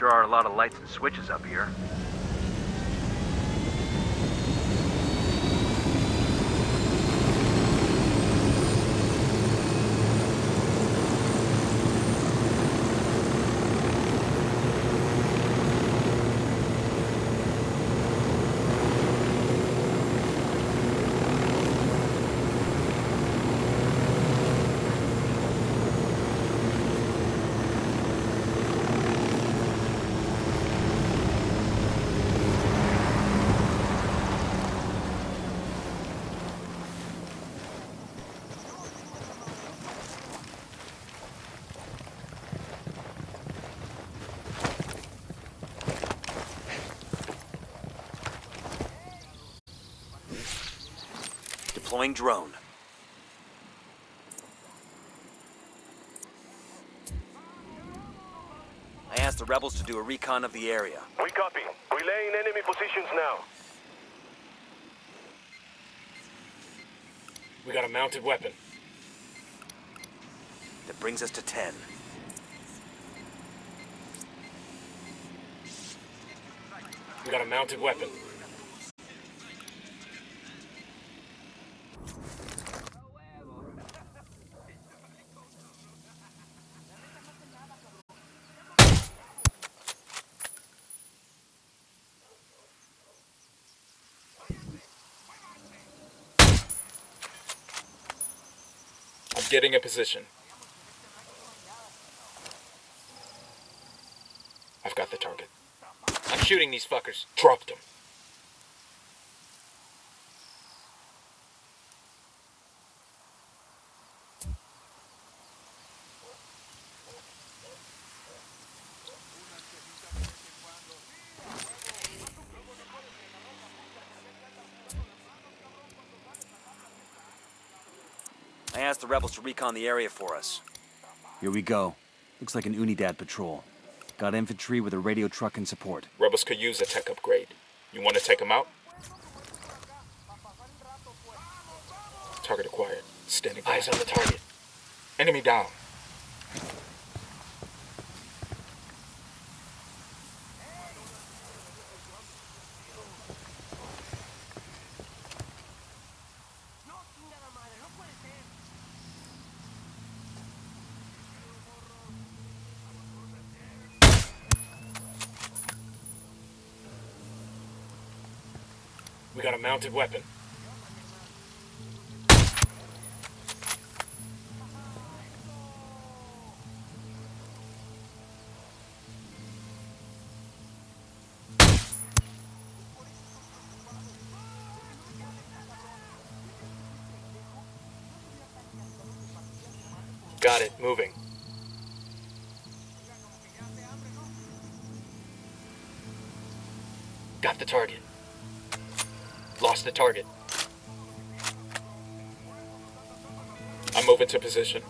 Sure are a lot of lights and switches up here. Deploying drone. I asked the rebels to do a recon of the area. We copy. Relaying enemy positions now. We got a mounted weapon. That brings us to 10. We got a mounted weapon. I'm getting a position. I've got the target. I'm shooting these fuckers. Dropped them. I asked the rebels to recon the area for us. Here we go. Looks like an Unidad patrol. Got infantry with a radio truck in support. Rebels could use a tech upgrade. You want to take them out? Target acquired. Standing by. Eyes on the target. Enemy down. We got a mounted weapon. Got it, moving. Got the target. Lost the target. I'm moving to position.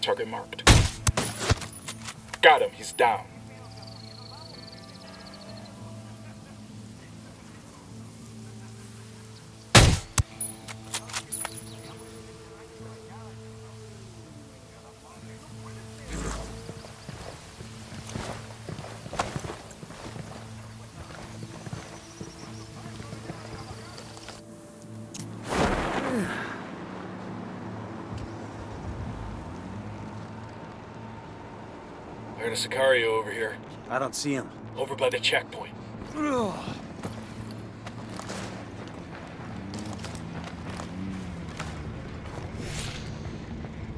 Target marked. Got him, he's down. I heard a Sicario over here. I don't see him. Over by the checkpoint.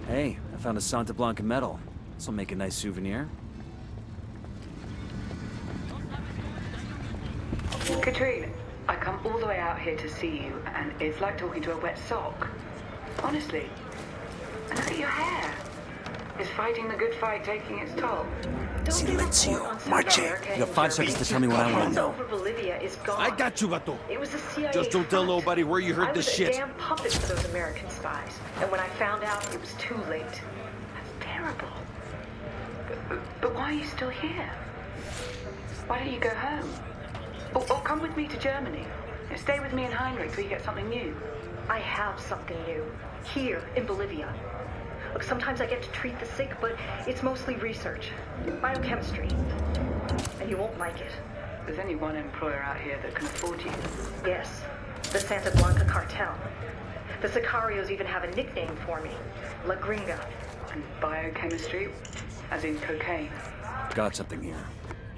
Hey, I found a Santa Blanca medal. This'll make a nice souvenir. Katrine, I come all the way out here to see you, and it's like talking to a wet sock. Honestly. And look at your hair. Is fighting the good fight taking its toll? Silencio. Marche. You got 5 seconds to tell me what I want to know. Bolivia is gone. I got you, Vato. It was the CIA Just don't tell front. nobody where you heard this shit. I was a damn puppet for those American spies. And when I found out, it was too late. That's terrible. But why are you still here? Why don't you go home? Or come with me to Germany. Stay with me and Heinrich till you get something new. I have something new. Here, in Bolivia. Look, sometimes I get to treat the sick, but it's mostly research. Biochemistry. And you won't like it. There's only one employer out here that can afford you. Yes, the Santa Blanca cartel. The Sicarios even have a nickname for me. La Gringa. And biochemistry, as in cocaine. Got something here.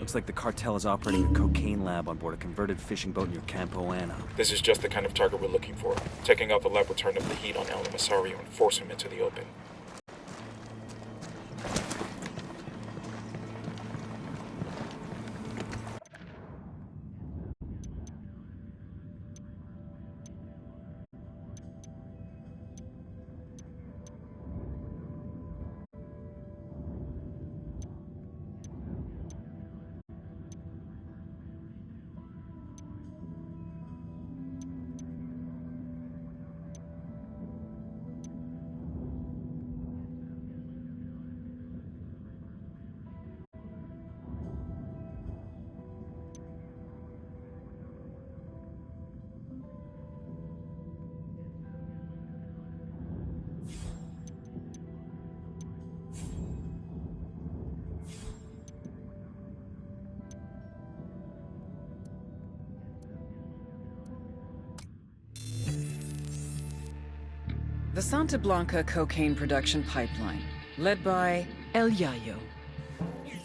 Looks like the cartel is operating a cocaine lab on board a converted fishing boat near Campo Ana. This is just the kind of target we're looking for. Taking out the lab will turn up the heat on El Emisario and force him into the open. The Santa Blanca cocaine production pipeline, led by El Yayo.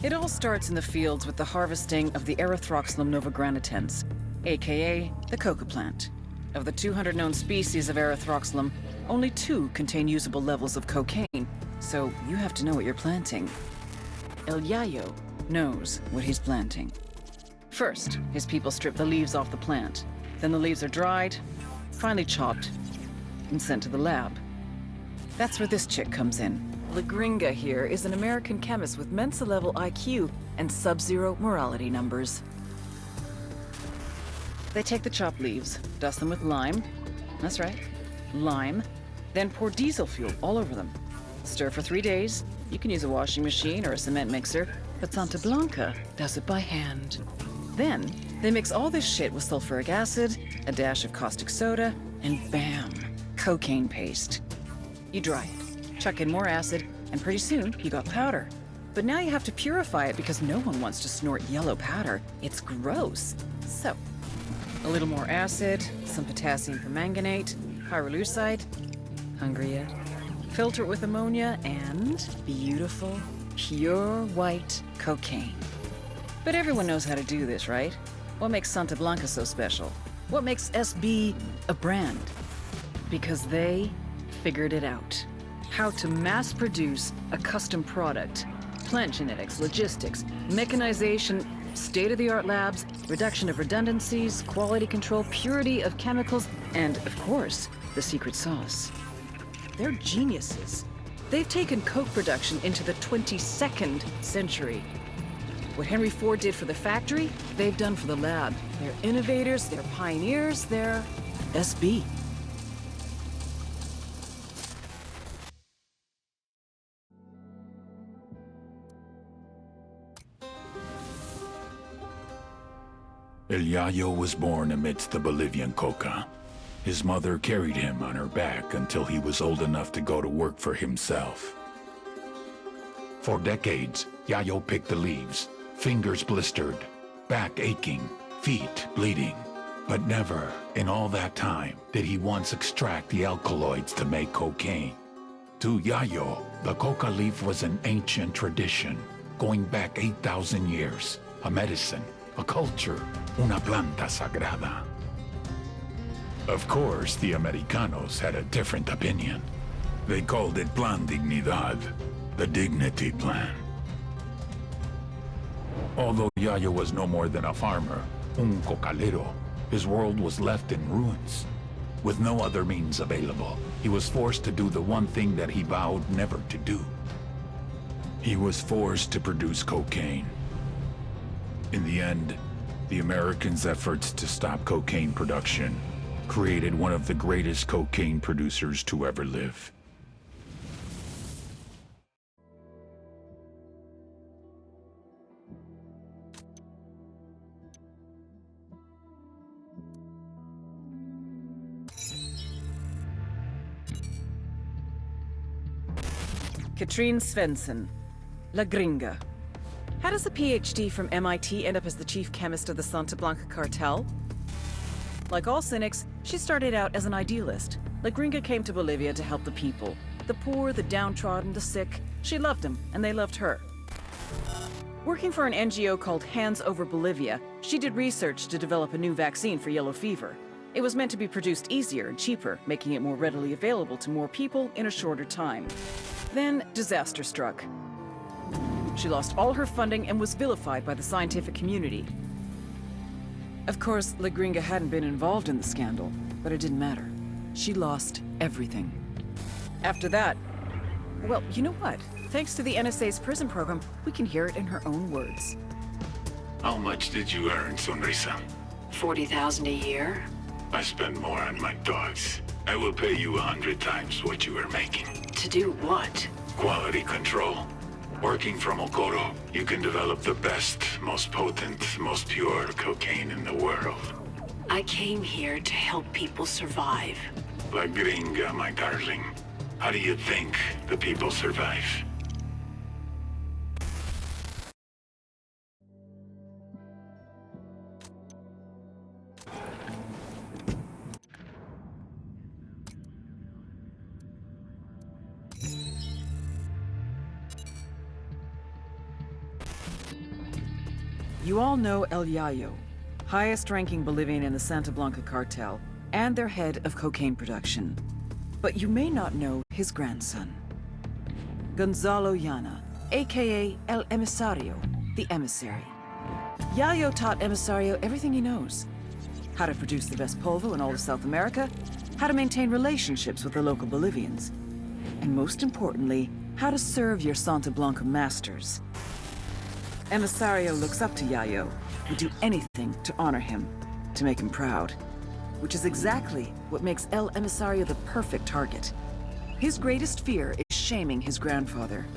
It all starts in the fields with the harvesting of the Erythroxylum novogranitens, aka the coca plant. Of the 200 known species of Erythroxylum, only 2 contain usable levels of cocaine, so you have to know what you're planting. El Yayo knows what he's planting. First, his people strip the leaves off the plant. Then the leaves are dried, finally chopped, and sent to the lab. That's where this chick comes in. La Gringa here is an American chemist with Mensa-level IQ and sub-zero morality numbers. They take the chopped leaves, dust them with lime. That's right, lime. Then pour diesel fuel all over them. Stir for 3 days. You can use a washing machine or a cement mixer, but Santa Blanca does it by hand. Then, they mix all this shit with sulfuric acid, a dash of caustic soda, and bam! Cocaine paste. You dry it, chuck in more acid, and pretty soon you got powder. But now you have to purify it because no one wants to snort yellow powder. It's gross. So, a little more acid, some potassium permanganate, pyrolusite. Hungry yet? Filter it with ammonia, and beautiful, pure white cocaine. But everyone knows how to do this, right? What makes Santa Blanca so special? What makes SB a brand? Because they figured it out. How to mass produce a custom product. Plant genetics, logistics, mechanization, state-of-the-art labs, reduction of redundancies, quality control, purity of chemicals, and, of course, the secret sauce. They're geniuses. They've taken coke production into the 22nd century. What Henry Ford did for the factory, they've done for the lab. They're innovators, they're pioneers, they're SB. El Yayo was born amidst the Bolivian coca. His mother carried him on her back until he was old enough to go to work for himself. For decades, Yayo picked the leaves, fingers blistered, back aching, feet bleeding. But never, in all that time, did he once extract the alkaloids to make cocaine. To Yayo, the coca leaf was an ancient tradition, going back 8,000 years, a medicine, a culture, una planta sagrada. Of course, the Americanos had a different opinion. They called it Plan Dignidad, the Dignity Plan. Although Yayo was no more than a farmer, un cocalero, his world was left in ruins. With no other means available, he was forced to do the one thing that he vowed never to do. He was forced to produce cocaine. In the end, the Americans' efforts to stop cocaine production created one of the greatest cocaine producers to ever live. Katrine Svensson, La Gringa. How does a PhD from MIT end up as the chief chemist of the Santa Blanca cartel? Like all cynics, she started out as an idealist. La Gringa came to Bolivia to help the people. The poor, the downtrodden, the sick. She loved them, and they loved her. Working for an NGO called Hands Over Bolivia, she did research to develop a new vaccine for yellow fever. It was meant to be produced easier and cheaper, making it more readily available to more people in a shorter time. Then, disaster struck. She lost all her funding and was vilified by the scientific community. Of course, La Gringa hadn't been involved in the scandal, but it didn't matter. She lost everything. After that, well, you know what? Thanks to the NSA's prison program, we can hear it in her own words. How much did you earn, Sonrisa? 40,000 a year? I spend more on my dogs. I will pay you 100 times what you are making. To do what? Quality control. Working from Okoro, you can develop the best, most potent, most pure cocaine in the world. I came here to help people survive. La Gringa, my darling. How do you think the people survive? You all know El Yayo, highest-ranking Bolivian in the Santa Blanca cartel, and their head of cocaine production. But you may not know his grandson, Gonzalo Llana, aka El Emisario, the emissary. Yayo taught Emisario everything he knows. How to produce the best polvo in all of South America, how to maintain relationships with the local Bolivians, and most importantly, how to serve your Santa Blanca masters. Emisario looks up to Yayo, would do anything to honor him, to make him proud. Which is exactly what makes El Emisario the perfect target. His greatest fear is shaming his grandfather.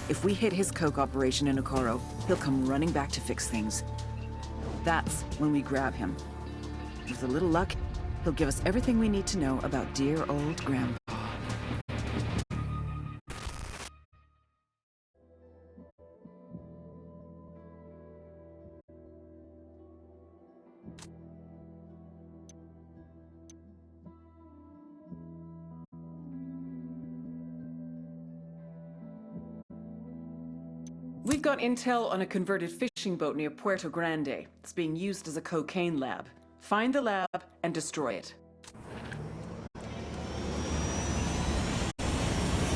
If we hit his coke operation in Okoro, he'll come running back to fix things. That's when we grab him. With a little luck, he'll give us everything we need to know about dear old Grandpa. We've got intel on a converted fishing boat near Puerto Grande. It's being used as a cocaine lab. Find the lab and destroy it.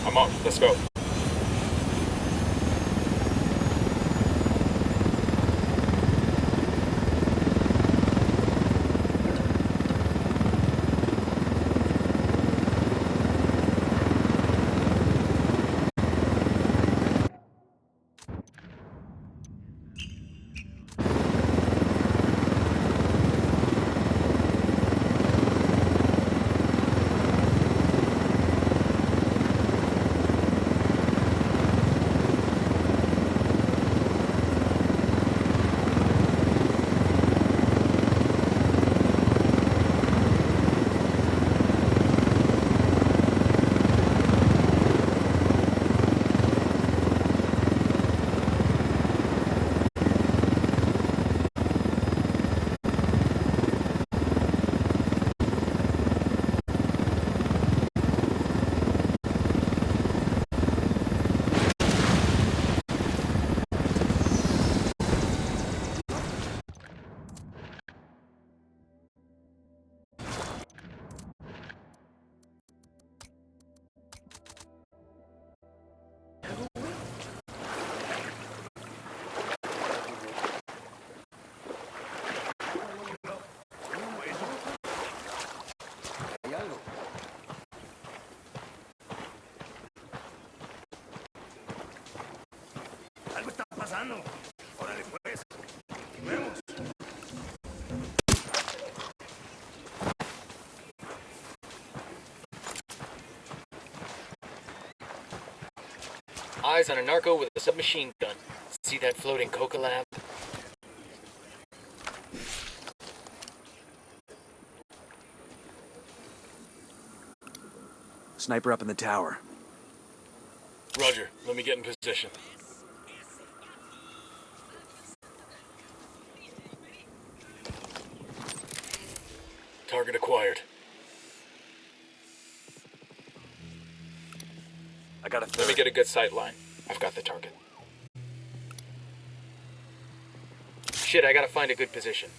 I'm up. Let's go. Eyes on a narco with a submachine gun. See that floating coca lab? Sniper up in the tower. Roger, let me get in position. Target acquired. I got a third. Let me get a good sight line. I've got the target. Shit, I gotta find a good position.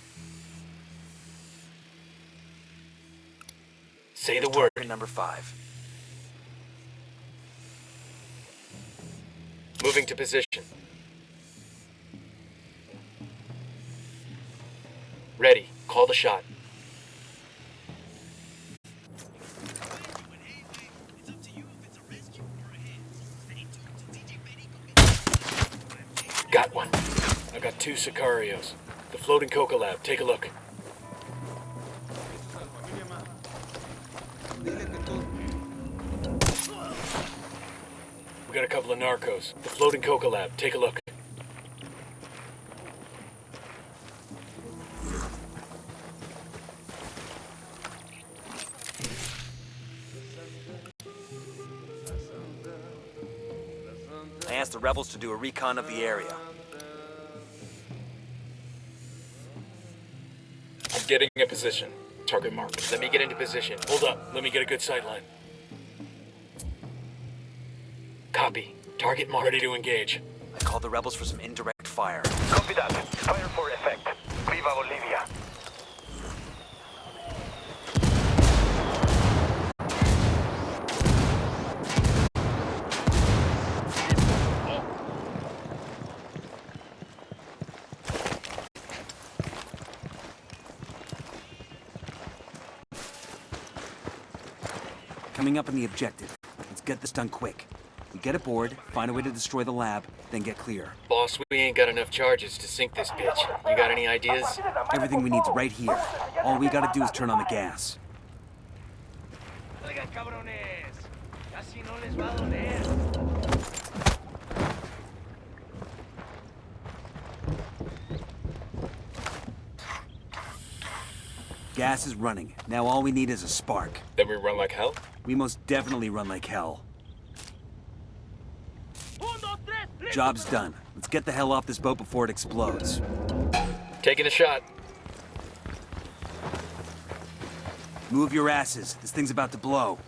Say the word. Target number 5. Moving to position. Ready. Call the shot. Got one. I got 2 Sicarios. The floating coca lab. Take a look. We got a couple of narcos. The floating coca lab. Take a look. I asked the rebels to do a recon of the area. I'm getting in position. Target marked. Let me get into position. Hold up. Let me get a good sight line. Copy. Target marked. Ready to engage. I called the rebels for some indirect fire. Copy that. Fire for effect. Viva Bolivia. Coming up on the objective. Let's get this done quick. We get aboard, find a way to destroy the lab, then get clear. Boss, we ain't got enough charges to sink this bitch. You got any ideas? Everything we need's right here. All we gotta do is turn on the gas. Gas is running. Now all we need is a spark. Then we run like hell? We most definitely run like hell. Job's done. Let's get the hell off this boat before it explodes. Taking a shot. Move your asses. This thing's about to blow.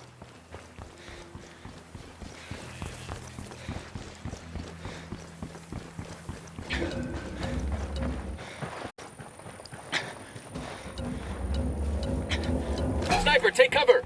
Sniper, take cover!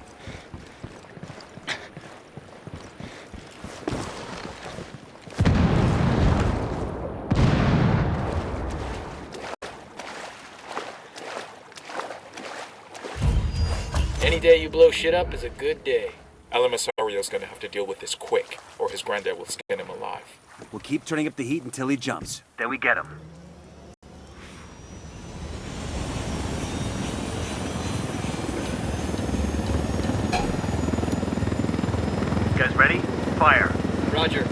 Any day you blow shit up is a good day. Alamasario's gonna have to deal with this quick, or his granddad will skin him alive. We'll keep turning up the heat until he jumps. Then we get him. You guys ready? Fire. Roger.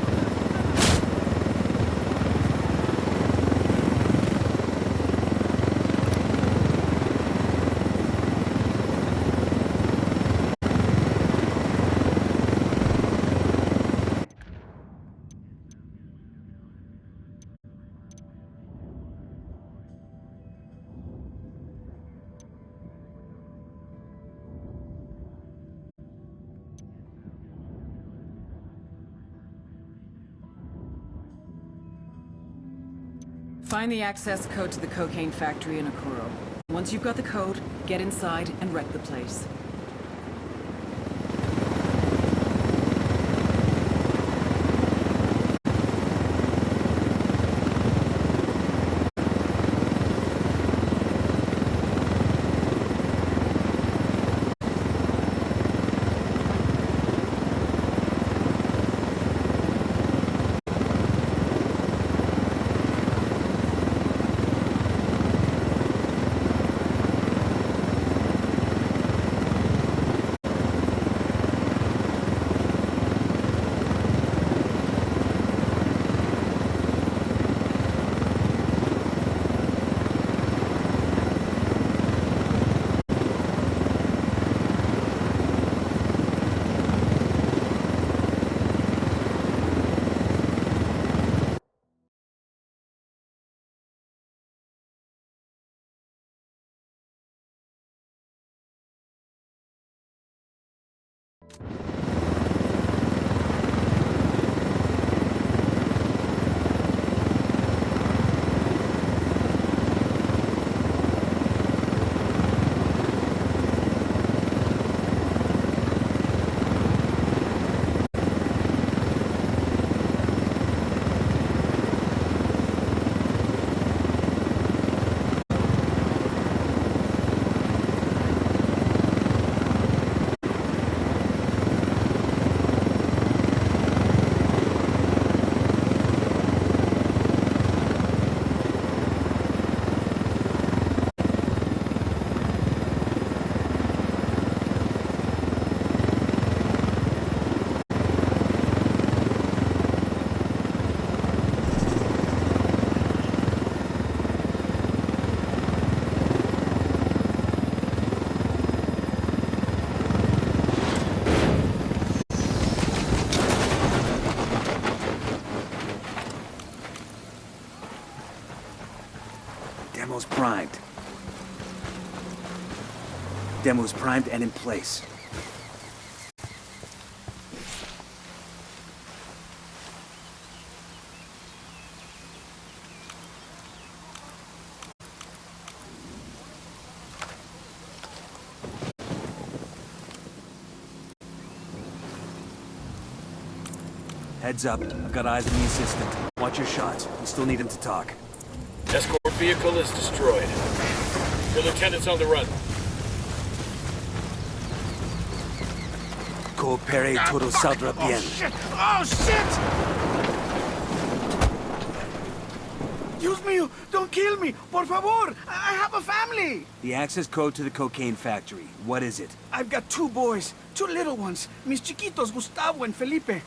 Find the access code to the cocaine factory in Akuro. Once you've got the code, get inside and wreck the place. Demo's primed. Demo's primed and in place. Heads up, I've got eyes on the assistant. Watch your shots. We still need him to talk. Escort vehicle is destroyed. Your lieutenant's on the run. Coopere todo saldrá bien. Oh, shit! Dios mío, don't kill me, por favor! I have a family! The access code to the cocaine factory. What is it? I've got 2 boys, 2 little ones, mis chiquitos, Gustavo and Felipe.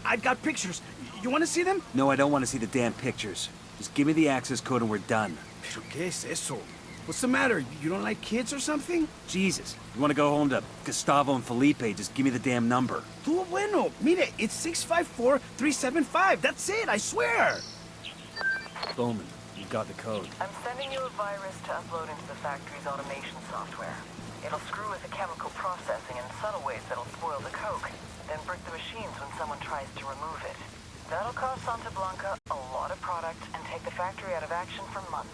I've got pictures. You want to see them? No, I don't want to see the damn pictures. Just give me the access code and we're done. Pero qué es eso? What's the matter? You don't like kids or something? Jesus, you want to go home to Gustavo and Felipe, just give me the damn number. Tú bueno. Mire, it's 654-375. That's it, I swear. Bowman, you got the code. I'm sending you a virus to upload into the factory's automation software. It'll screw with the chemical processing in subtle ways that'll spoil the coke, then brick the machines when someone tries to remove it. That'll cost Santa Blanca a lot of product and take the factory out of action for months.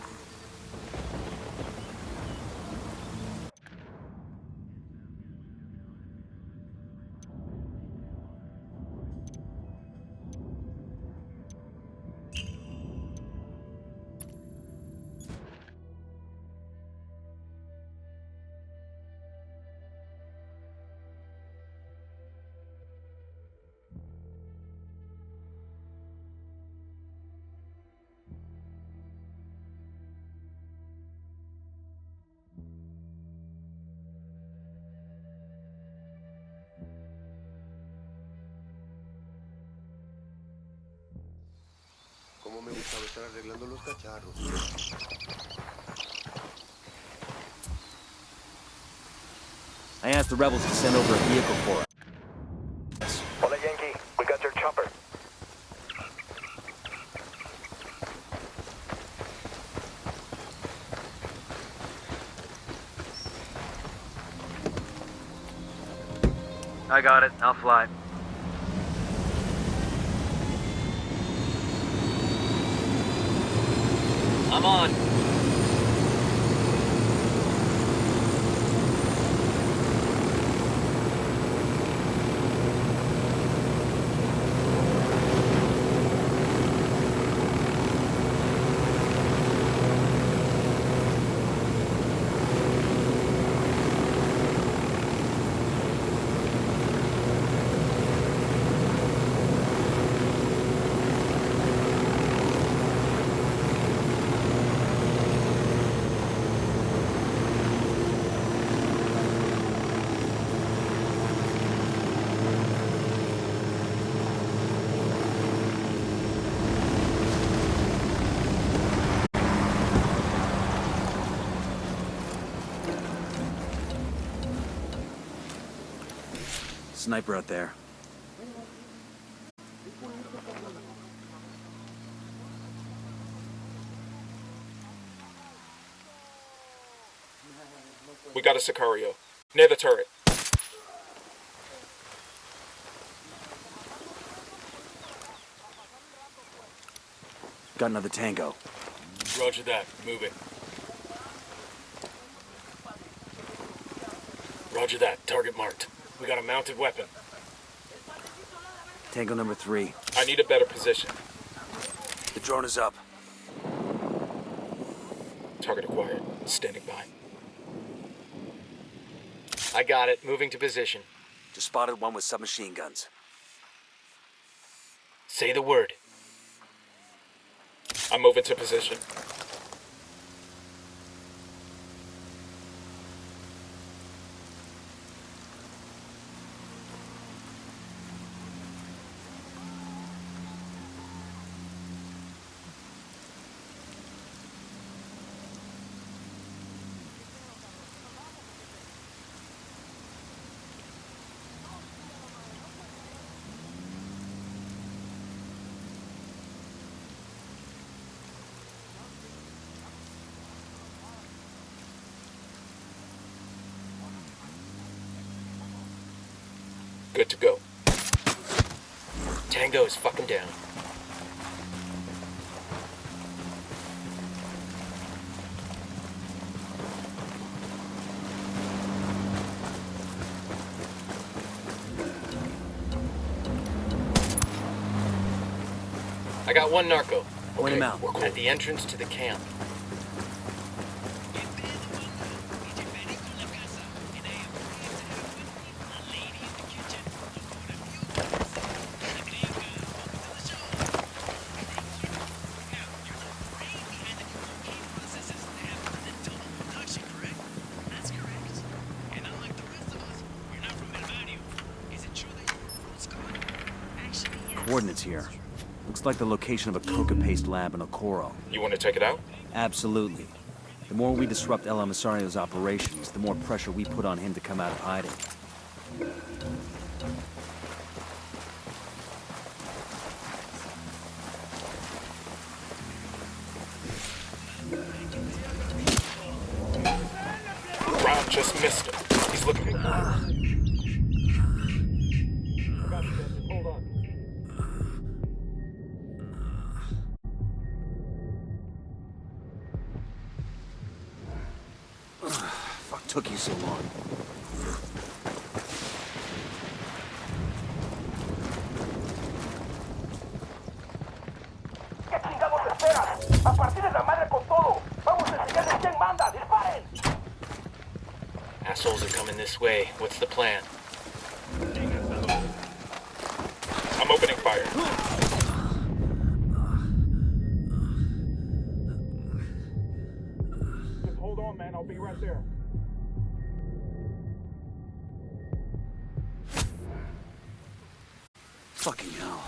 Cómo me gustaba estar arreglando los cacharros. I asked the rebels to send over a vehicle for us. Hola, Yankee. We got your chopper. I got it. I'll fly. I'm on. Sniper out there. We got a Sicario. Near the turret. Got another tango. Roger that. Moving. Roger that. Target marked. We got a mounted weapon. Tango number 3. I need a better position. The drone is up. Target acquired. Standing by. I got it. Moving to position. Just spotted one with submachine guns. Say the word. I'm moving to position. Good to go. Tango is fucking down. I got one narco. Point him out. We're cool. At the entrance to the camp. Coordinates here. Looks like the location of a coca paste lab in Okoro. You want to check it out? Absolutely. The more we disrupt El Emisario's operations, the more pressure we put on him to come out of hiding. Ron just missed him. He's looking for me. Hold on. Fuck took you so long? ¿Qué chingados esperan? ¡A partir de la madre con todo! ¡Vamos a enseñarles quién manda! ¡Disparen! Assholes are coming this way. What's the plan? I'm opening fire. Just hold on, man. I'll be right there. Fucking hell.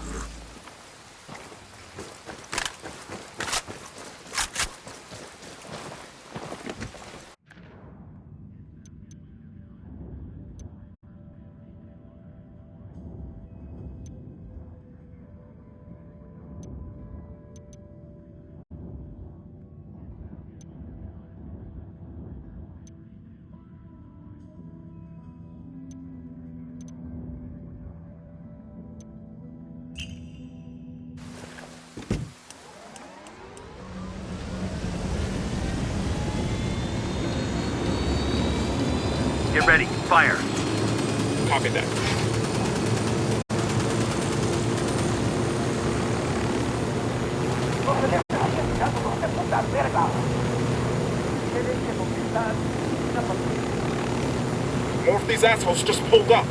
Get ready. Fire. Copy that. ¡No se le están llegando los de puta verga! ¿Qué dejen donde están? Una patrulla. More of these assholes just pulled up.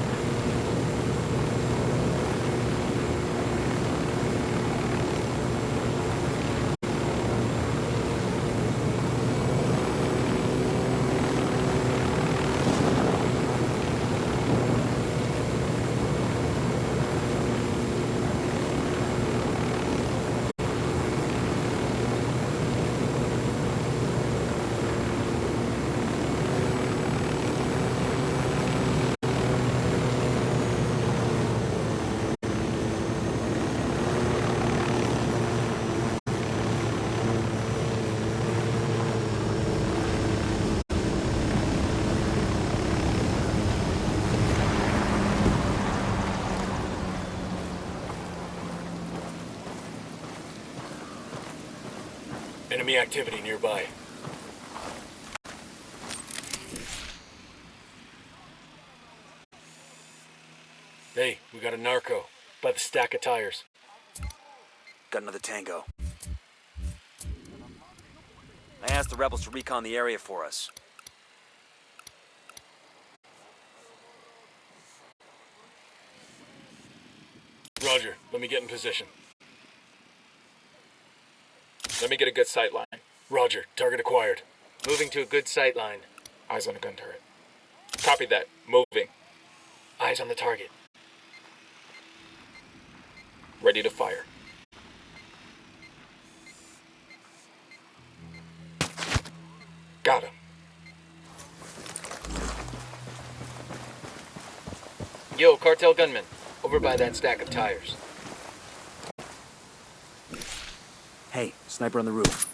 Enemy activity nearby. Hey, we got a narco by the stack of tires. Got another tango. I asked the rebels to recon the area for us. Roger, let me get in position. Let me get a good sight line. Roger, target acquired. Moving to a good sight line. Eyes on a gun turret. Copy that. Moving. Eyes on the target. Ready to fire. Got him. Yo, cartel gunman. Over by that stack of tires. Hey, sniper on the roof.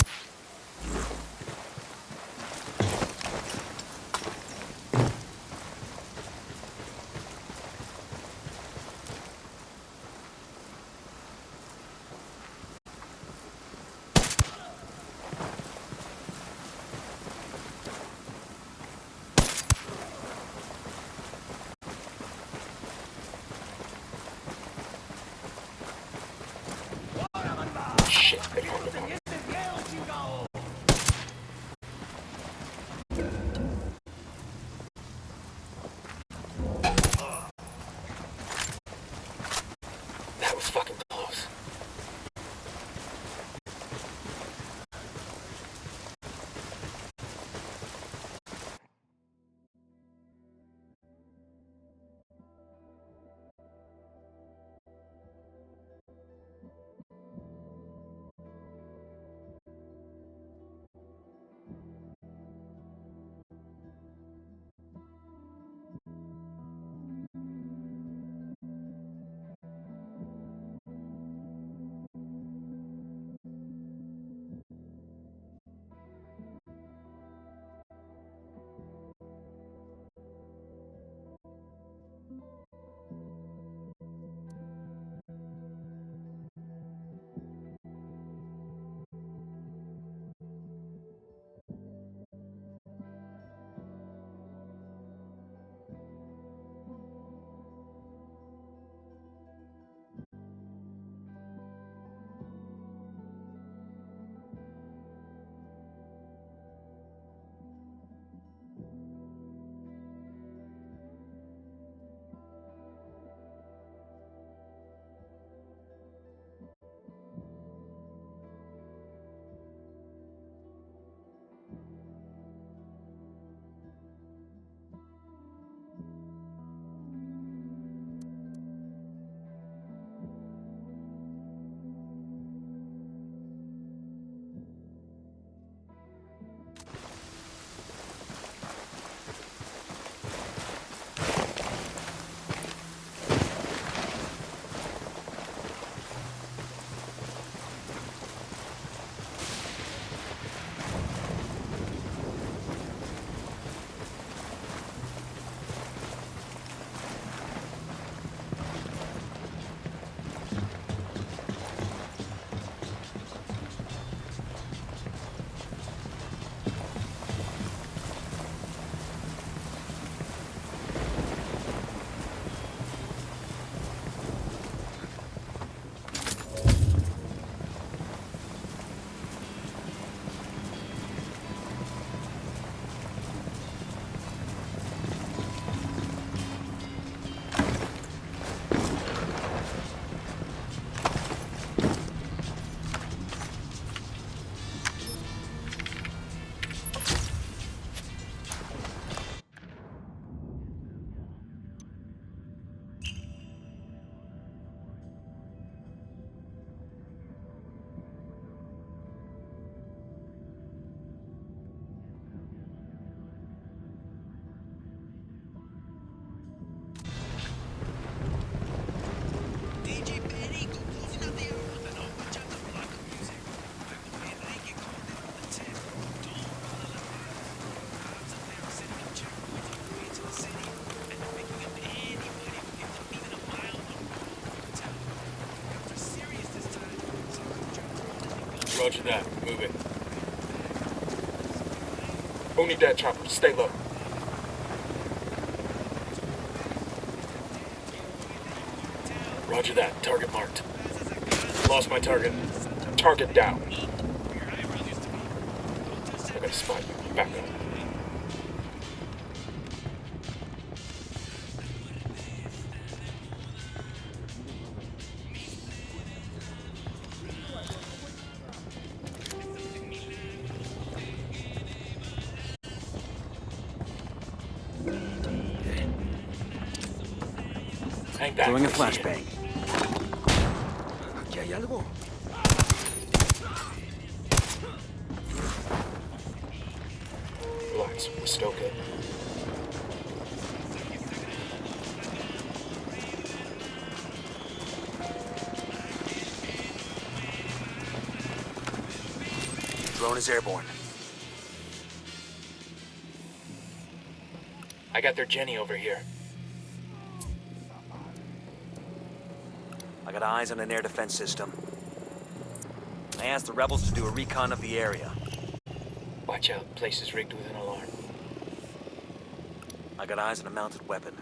Roger that. Moving. Unidad chopper, stay low. Roger that. Target marked. Lost my target. Target down. I got a spot. Back up. Hang back. Throwing a I see it. flashbang. Aquí hay algo. Relax, we're still good. Drone is airborne. I got their Jenny over here. I got eyes on an air defense system. I asked the rebels to do a recon of the area. Watch out. Place is rigged with an alarm. I got eyes on a mounted weapon.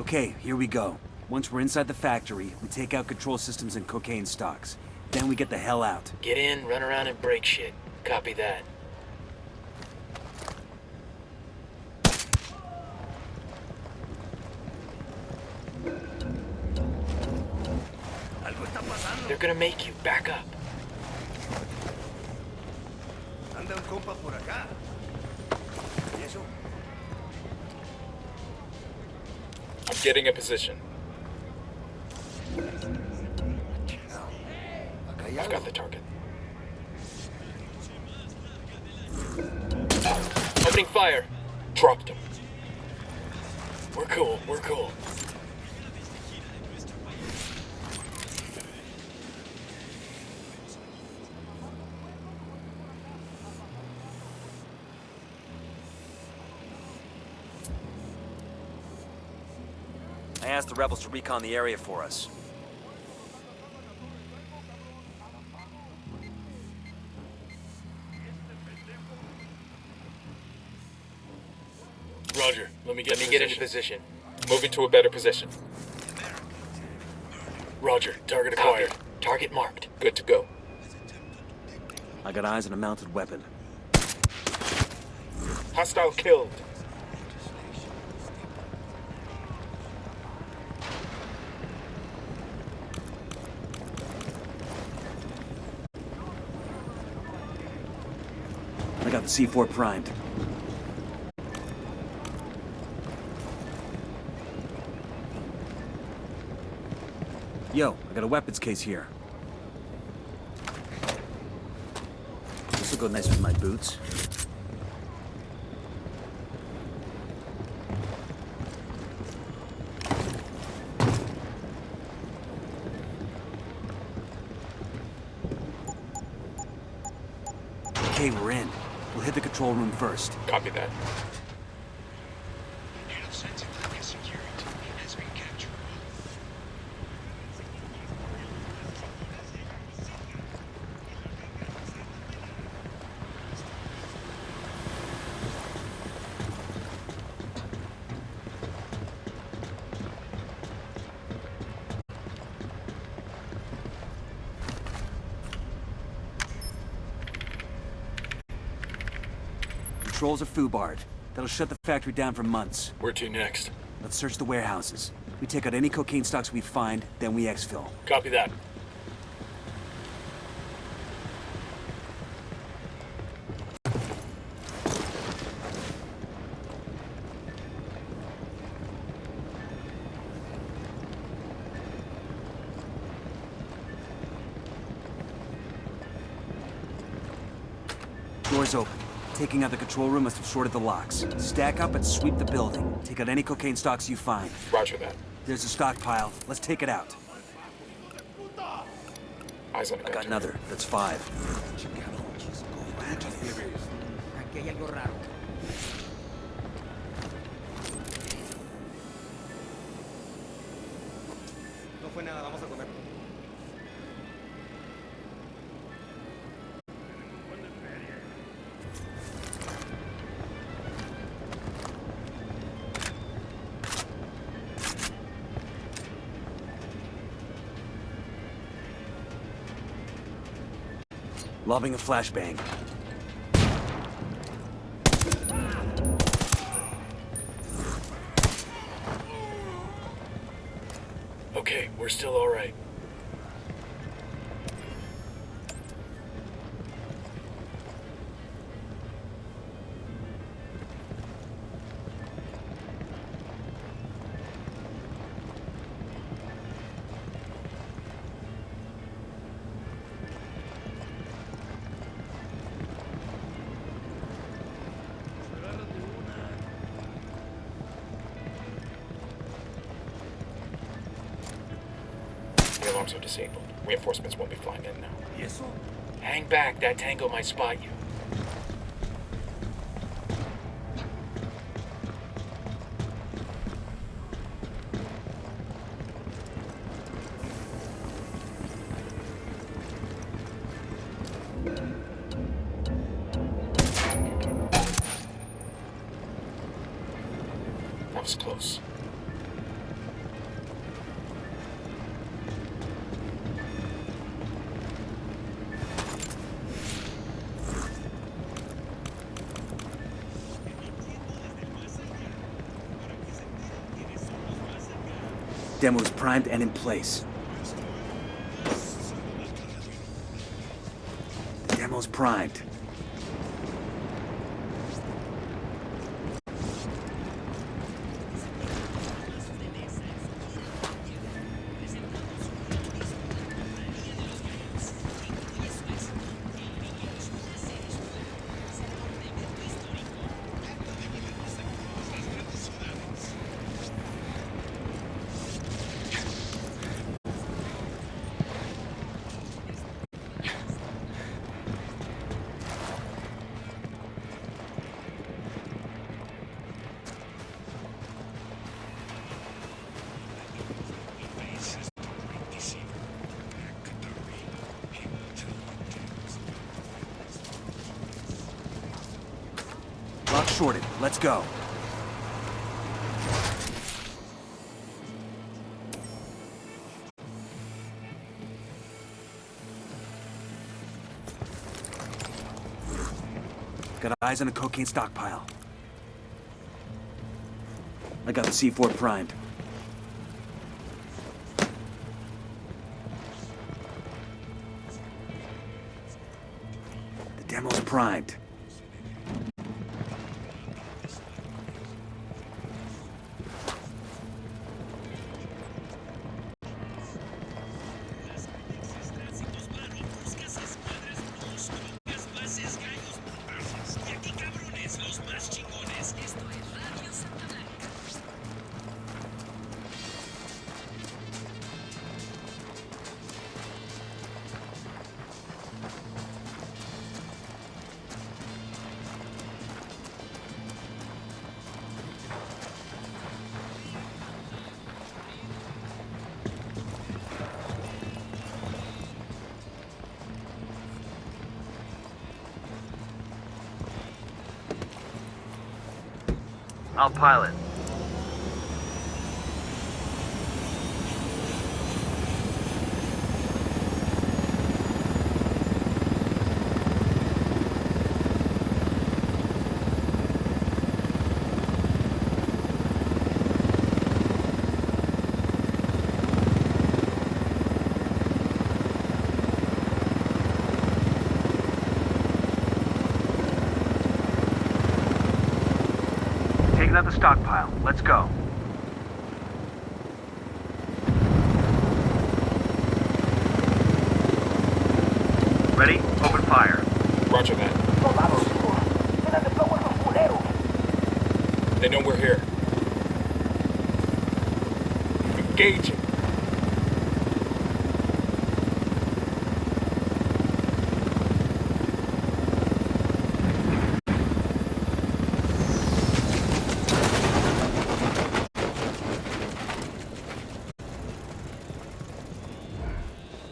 Okay, here we go. Once we're inside the factory, we take out control systems and cocaine stocks. Then we get the hell out. Get in, run around, and break shit. Copy that. Algo está pasando. They're gonna make you. Back up. Anda un compa por acá. ¿Y eso? I'm getting a position. Acá hay I've got algo. the target. Opening fire. Dropped him. We're cool. We're cool. I asked the rebels to recon the area for us. Roger. Let me get into position. Moving to a better position. Roger. Target acquired. Target marked. Good to go. I got eyes on a mounted weapon. Hostile killed. I got the C4 primed. Yo, I got a weapons case here. This'll go nice with my boots. Okay, we're in. We'll hit the control room first. Copy that. Controls are foobarred. That'll shut the factory down for months. Where to next? Let's search the warehouses. We take out any cocaine stocks we find, then we exfil. Copy that. Doors open. Taking out the control room must have shorted the locks. Stack up and sweep the building. Take out any cocaine stocks you find. Roger that. There's a stockpile. Let's take it out. Eyes on the I got gun. another. That's 5. Aquí hay algo raro. No fue nada, vamos a comer. Lobbing a flashbang. Okay, we're still all right. The alarms are disabled. Reinforcements won't be flying in now. ¿Y eso? Hang back. That tango might spot you. That was close. Demo's primed and in place. Demo's primed. Lock shorted. Let's go. Got eyes on a cocaine stockpile. I got the C4 primed. The demo's primed. I'll pilot. Taking out the stockpile. Let's go. Ready? Open fire. Roger that. They know we're here. Engaging.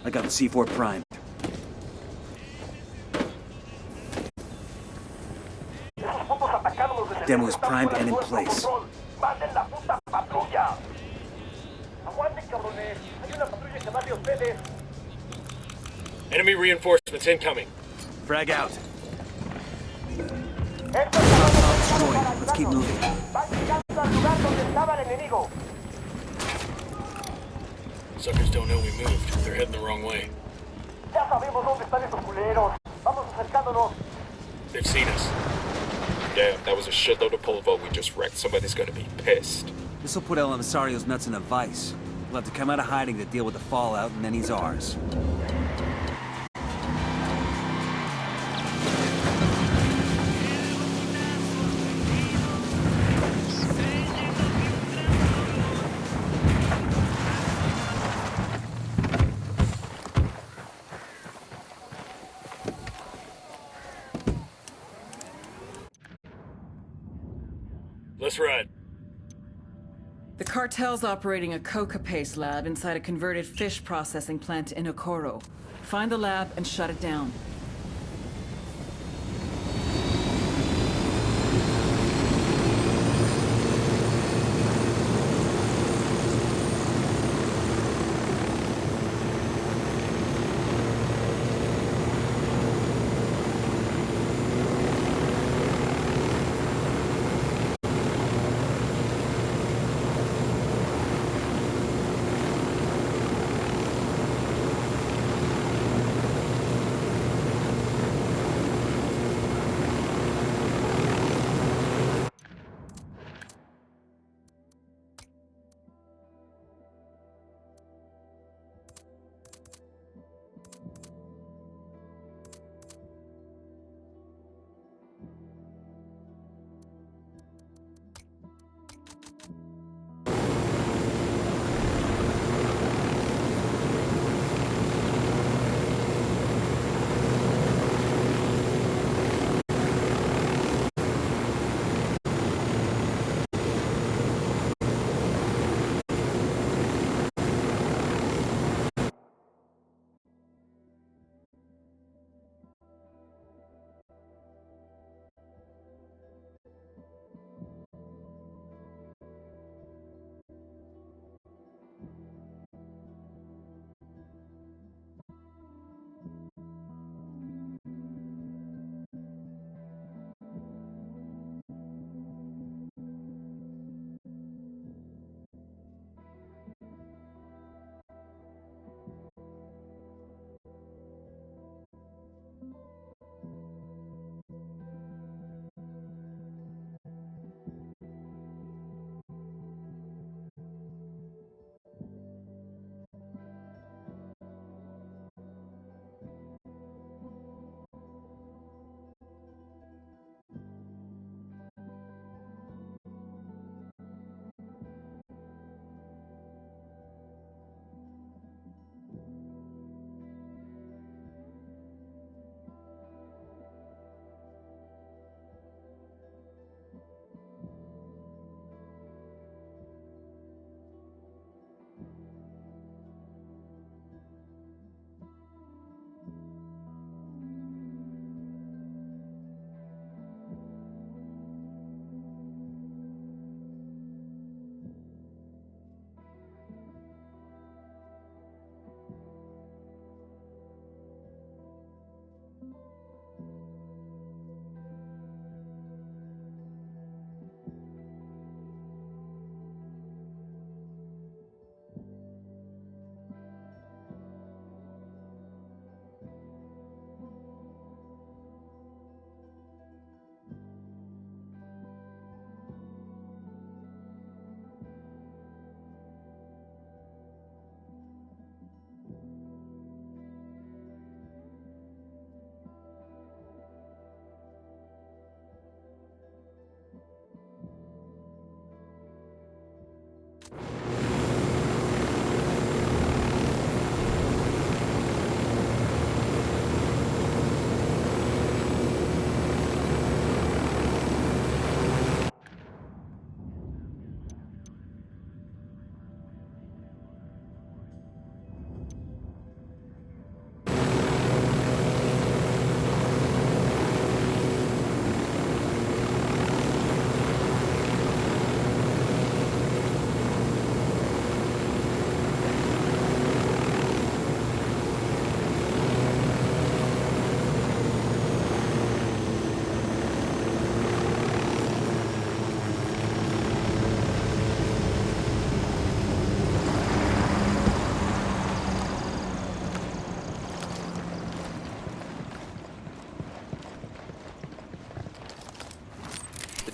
I got the C4 primed. Demo is primed and in place. Enemy reinforcements incoming. Frag out. Stockpile destroyed. Let's keep moving. Suckers don't know we moved. They're heading the wrong way. They've seen us. Damn, that was a shitload of polvo we just wrecked. Somebody's gonna be pissed. This'll put El Emisario's nuts in a vice. We'll have to come out of hiding to deal with the fallout, and then he's ours. Let's ride. The cartel's operating a coca paste lab inside a converted fish processing plant in Okoro. Find the lab and shut it down.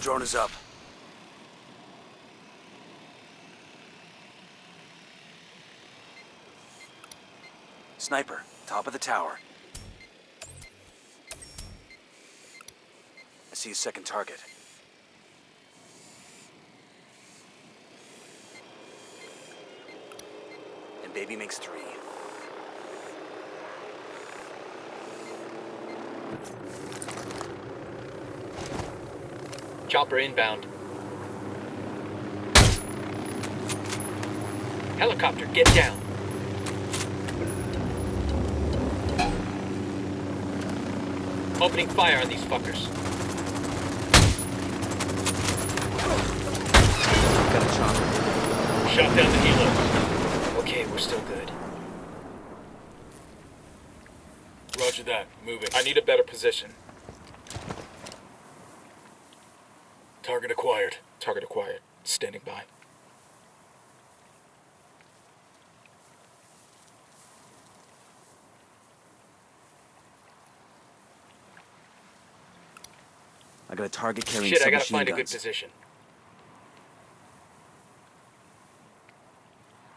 drone is up. Sniper, top of the tower. I see a second target. And baby makes 3. Chopper inbound. Helicopter, get down. Opening fire on these fuckers. Got a chopper. Shot down the helos. Okay, we're still good. Roger that. Moving. I need a better position. Target acquired. Target acquired. Standing by. I got a target carrying Shit, I gotta submachine find a good guns. position.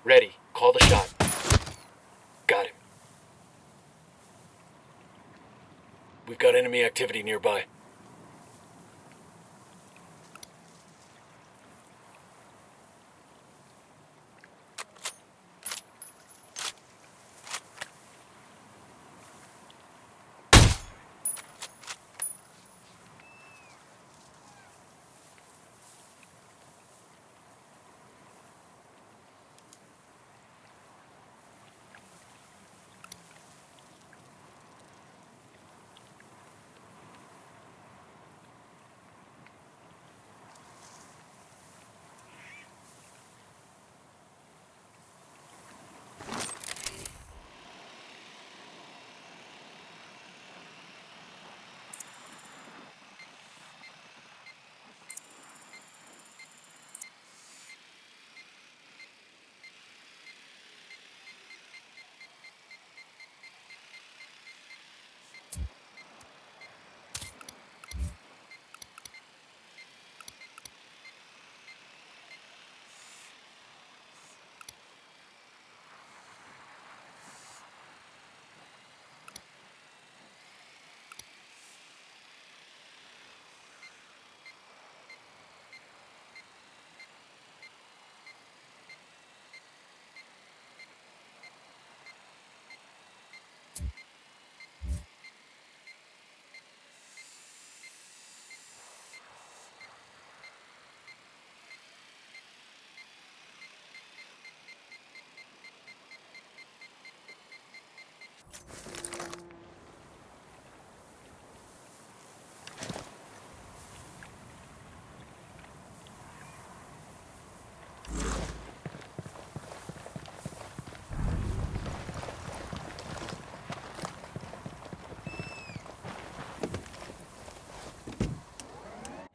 Ready. Call the shot. Got him. We've got enemy activity nearby.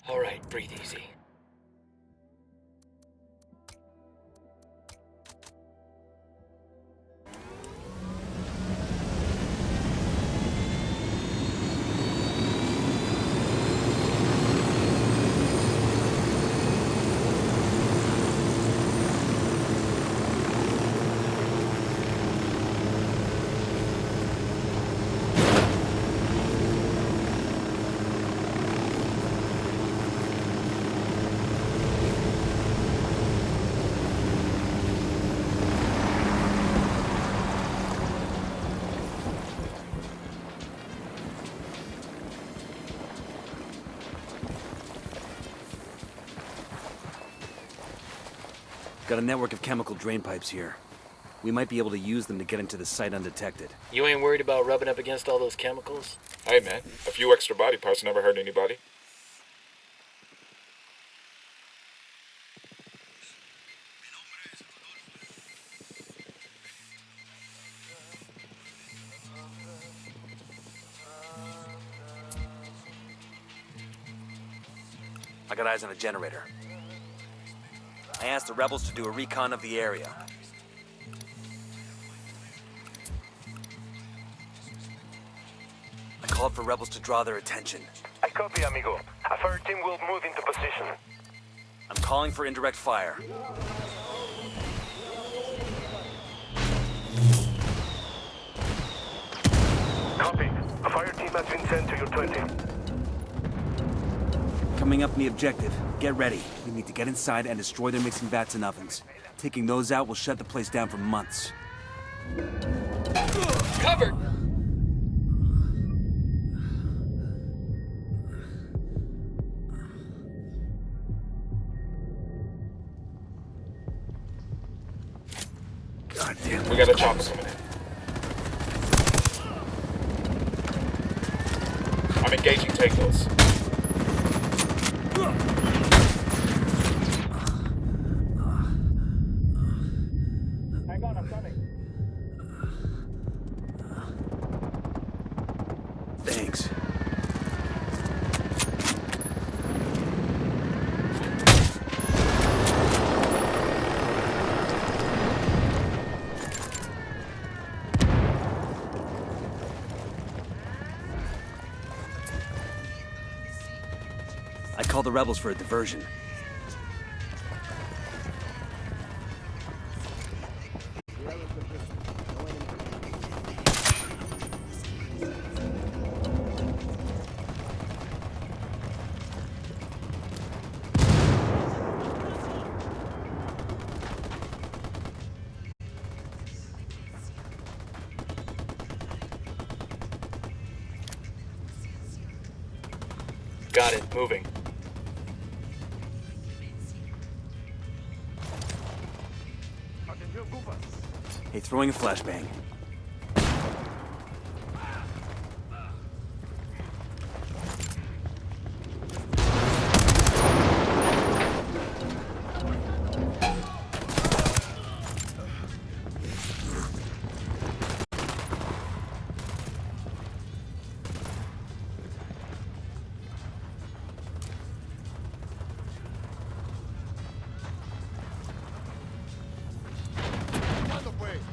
All right, breathe easy. Got a network of chemical drain pipes here. We might be able to use them to get into the site undetected. You ain't worried about rubbing up against all those chemicals? Hey man, a few extra body parts never hurt anybody. I got eyes on a generator. I asked the rebels to do a recon of the area. I called for rebels to draw their attention. I copy, amigo. A fire team will move into position. I'm calling for indirect fire. Copy. A fire team has been sent to your 20. Coming up in the objective. Get ready. We need to get inside and destroy their mixing vats and ovens. Taking those out will shut the place down for months. Covered! God damn. We got a chopper coming in. I'm engaging tangos. Hang on, I'm coming. Thanks. I called the rebels for a diversion. Got it, moving. Hey, throwing a flashbang.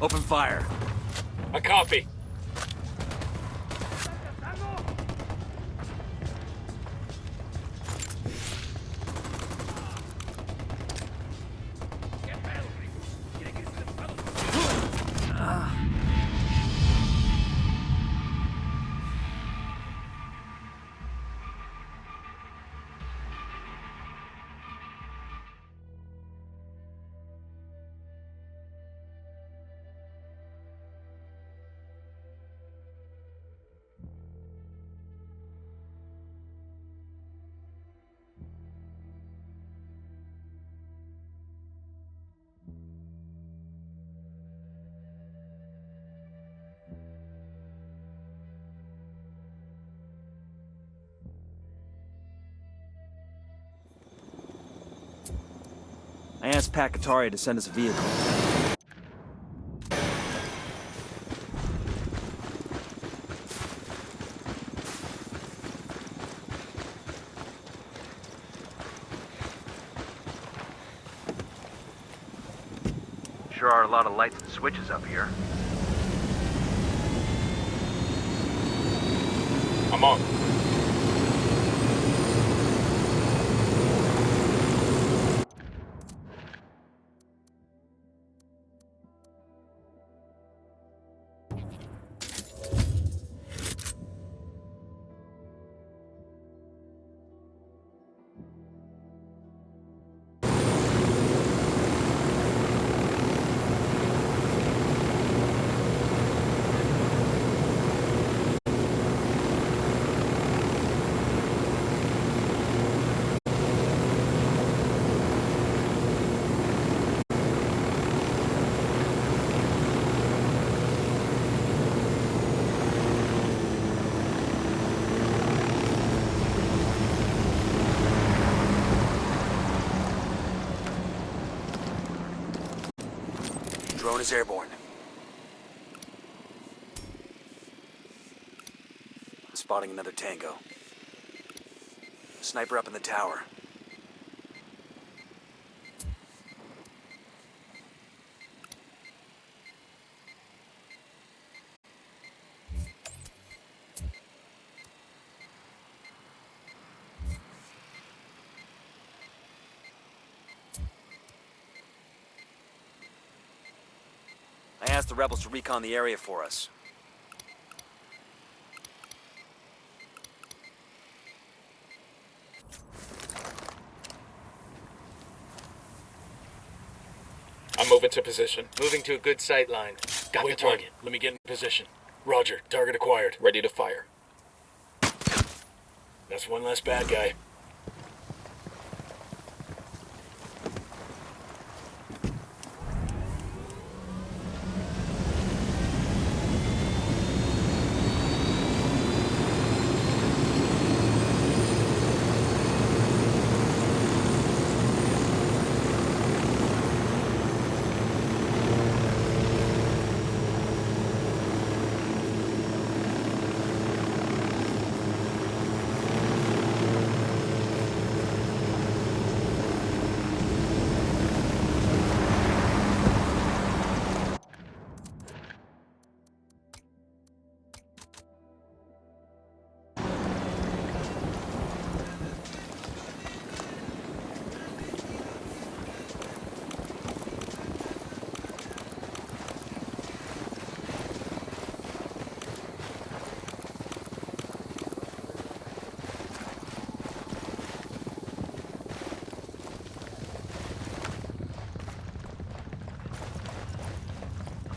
Open fire. A copy. I asked Pat Katari to send us a vehicle. Sure are a lot of lights and switches up here. I'm on. Drone is airborne. Spotting another tango. Sniper up in the tower. I asked the rebels to recon the area for us. I'm moving to position. Moving to a good sight line. Got the target. Let me get in position. Roger. Target acquired. Ready to fire. That's one less bad guy.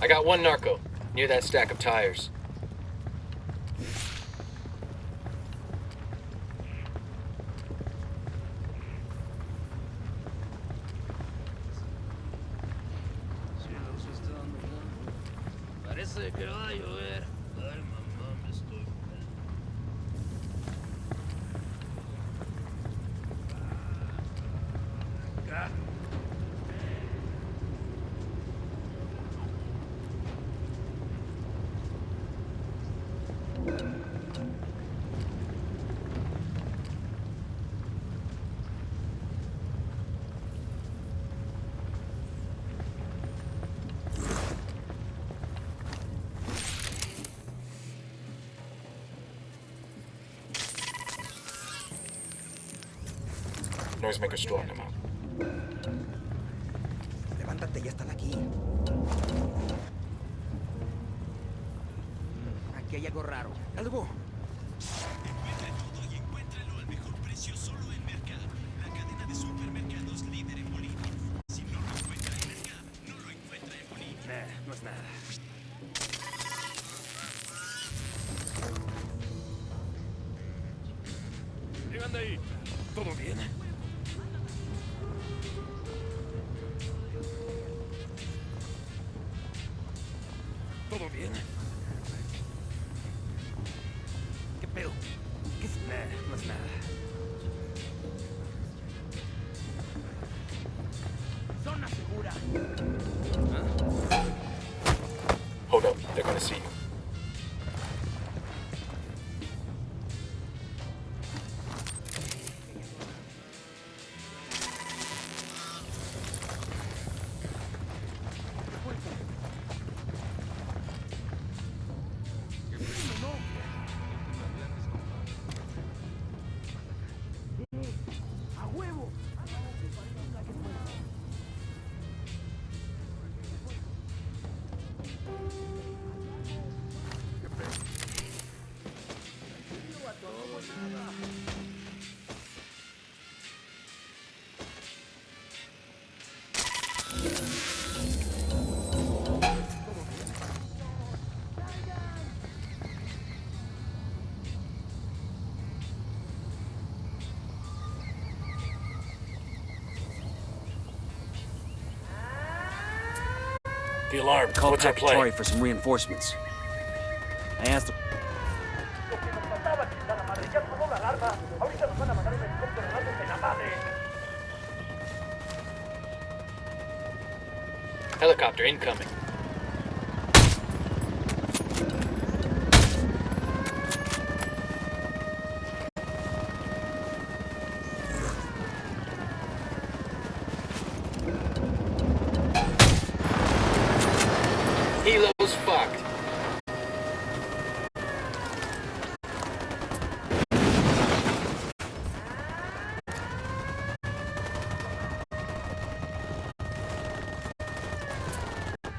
I got one narco, near that stack of tires. Parece que va a llover. Ay, mamá, me estoy... Acá. Noisemaker strong him out. Levántate, ya están aquí. Aquí hay algo raro. ¿Algo? Encuentre todo y encuéntralo al mejor precio solo en Mercado. La cadena de supermercados líder en Bolivia. Si no lo encuentra en Mercado, no lo encuentra en Bolivia. No es nada. Llegan de ahí. ¿Todo bien? ¿Todo bien? ¿Qué pedo? ¿Qué es? No es nada. Zona segura. Hold up, they're gonna see you. ¡A huevo! The alarm. Call What's our play? Torrey for some reinforcements. I asked him. Lo que nos faltaba, chingada madre, ya sonó la alarma. Ahorita nos van a mandar un helicóptero dándose la madre. Helicopter incoming. Helo's fucked.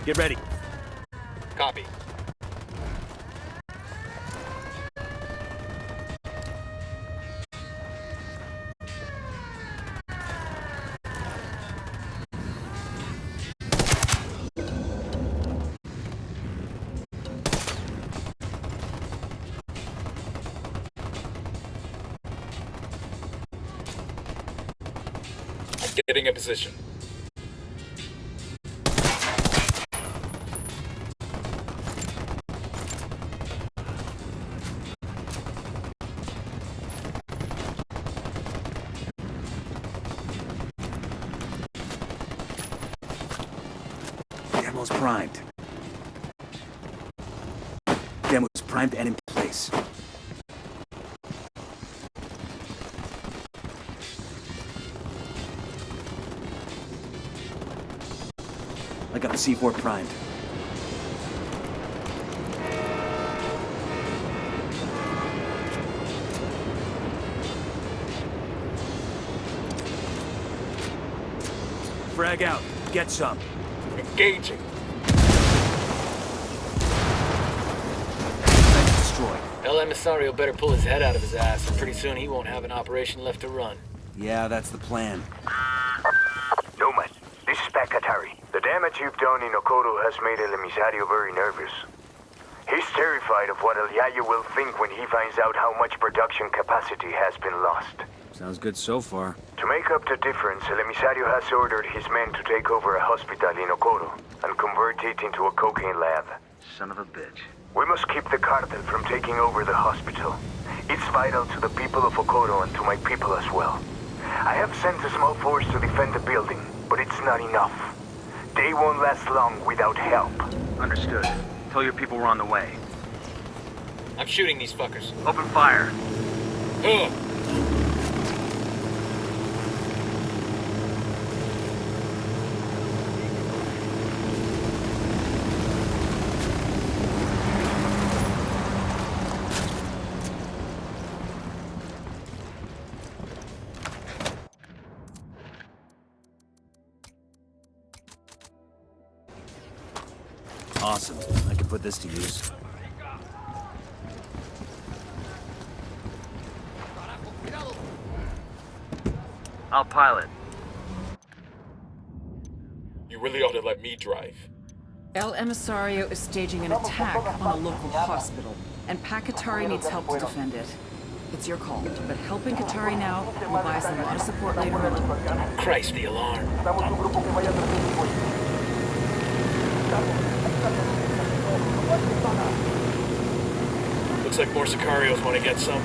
Get ready. Copy. Getting in position. Demo's primed. Demo's primed and in place. I got the C4 primed. Frag out. Get some. Engaging. Destroyed. El Emisario better pull his head out of his ass, and pretty soon he won't have an operation left to run. Yeah, that's the plan. Nomad, this is Pakatari. The damage you've done in Okoro has made El Emisario very nervous. He's terrified of what El Yayo will think when he finds out how much production capacity has been lost. Sounds good so far. To make up the difference, El Emisario has ordered his men to take over a hospital in Okoro and convert it into a cocaine lab. Son of a bitch. We must keep the cartel from taking over the hospital. It's vital to the people of Okoro and to my people as well. I have sent a small force to defend the building, but it's not enough. They won't last long without help. Understood. Tell your people we're on the way. I'm shooting these fuckers. Open fire. Ugh. Awesome. I can put this to use. I'll pilot. You really ought to let me drive. El Emisario is staging an attack on a local hospital, and Pakatari needs help to defend it. It's your call, but helping Katari now will buy us a lot of support later on. Christ, the alarm. Looks like more Sicarios want to get some.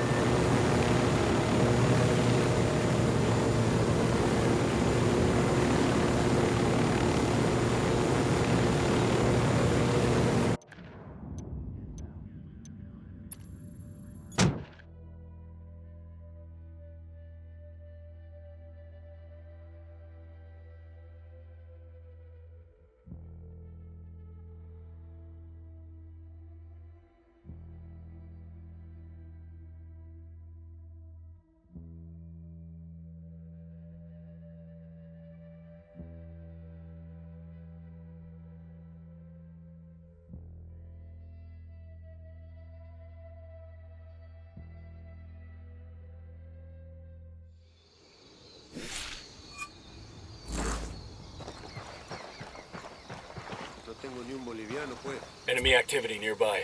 Enemy activity nearby.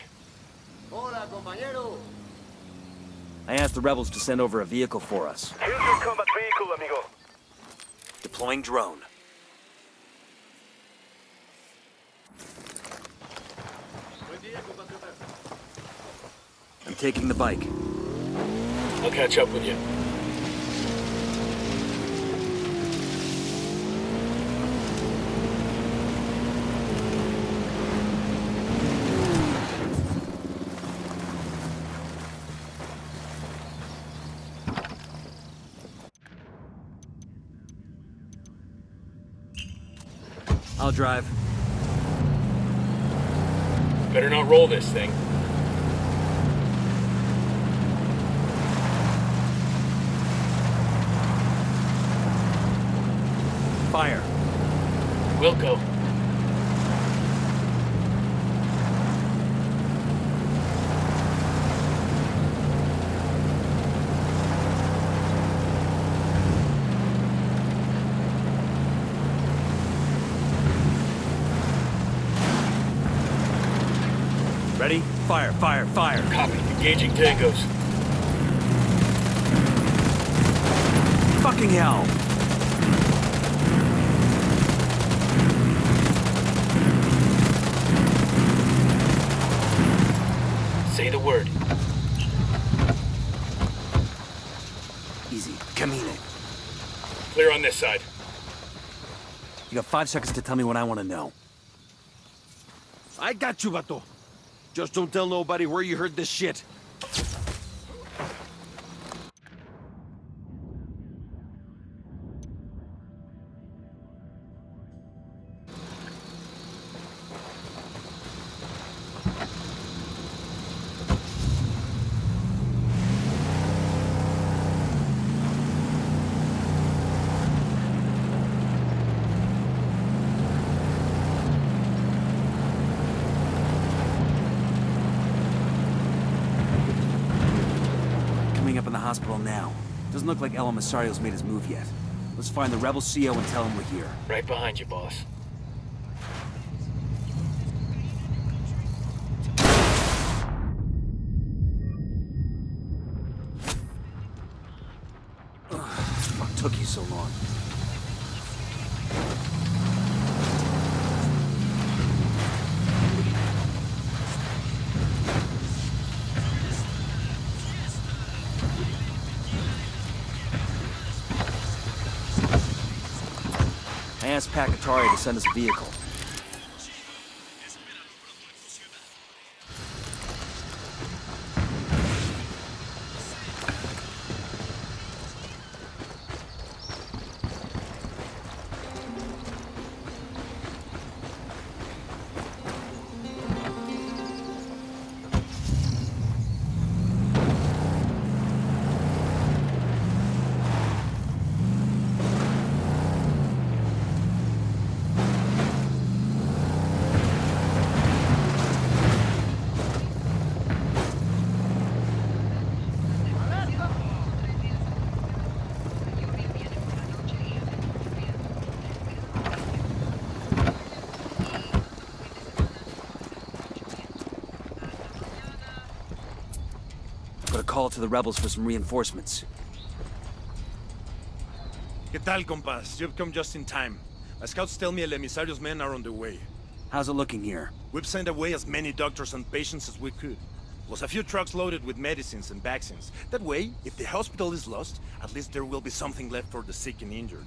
I asked the rebels to send over a vehicle for us. Here's your combat vehicle, amigo. Deploying drone. I'm taking the bike. I'll catch up with you. I'll drive. Better not roll this thing. Fire. Wilco. Ready? Fire, fire, fire. Copy. Engaging tangos. Fucking hell! Say the word. Easy. Camine. Clear on this side. You got 5 seconds to tell me what I want to know. I got you, Vato. Just don't tell nobody where you heard this shit. Coming up in the hospital now. Doesn't look like El Emisario's made his move yet. Let's find the rebel CO and tell him we're here. Right behind you, boss. What took you so long? I asked Pacatari to send us a vehicle. Got a call to the rebels for some reinforcements. ¿Qué tal, compas? You've come just in time. My scouts tell me El Emisario's men are on the way. How's it looking here? We've sent away as many doctors and patients as we could. Plus a few trucks loaded with medicines and vaccines. That way, if the hospital is lost, at least there will be something left for the sick and injured.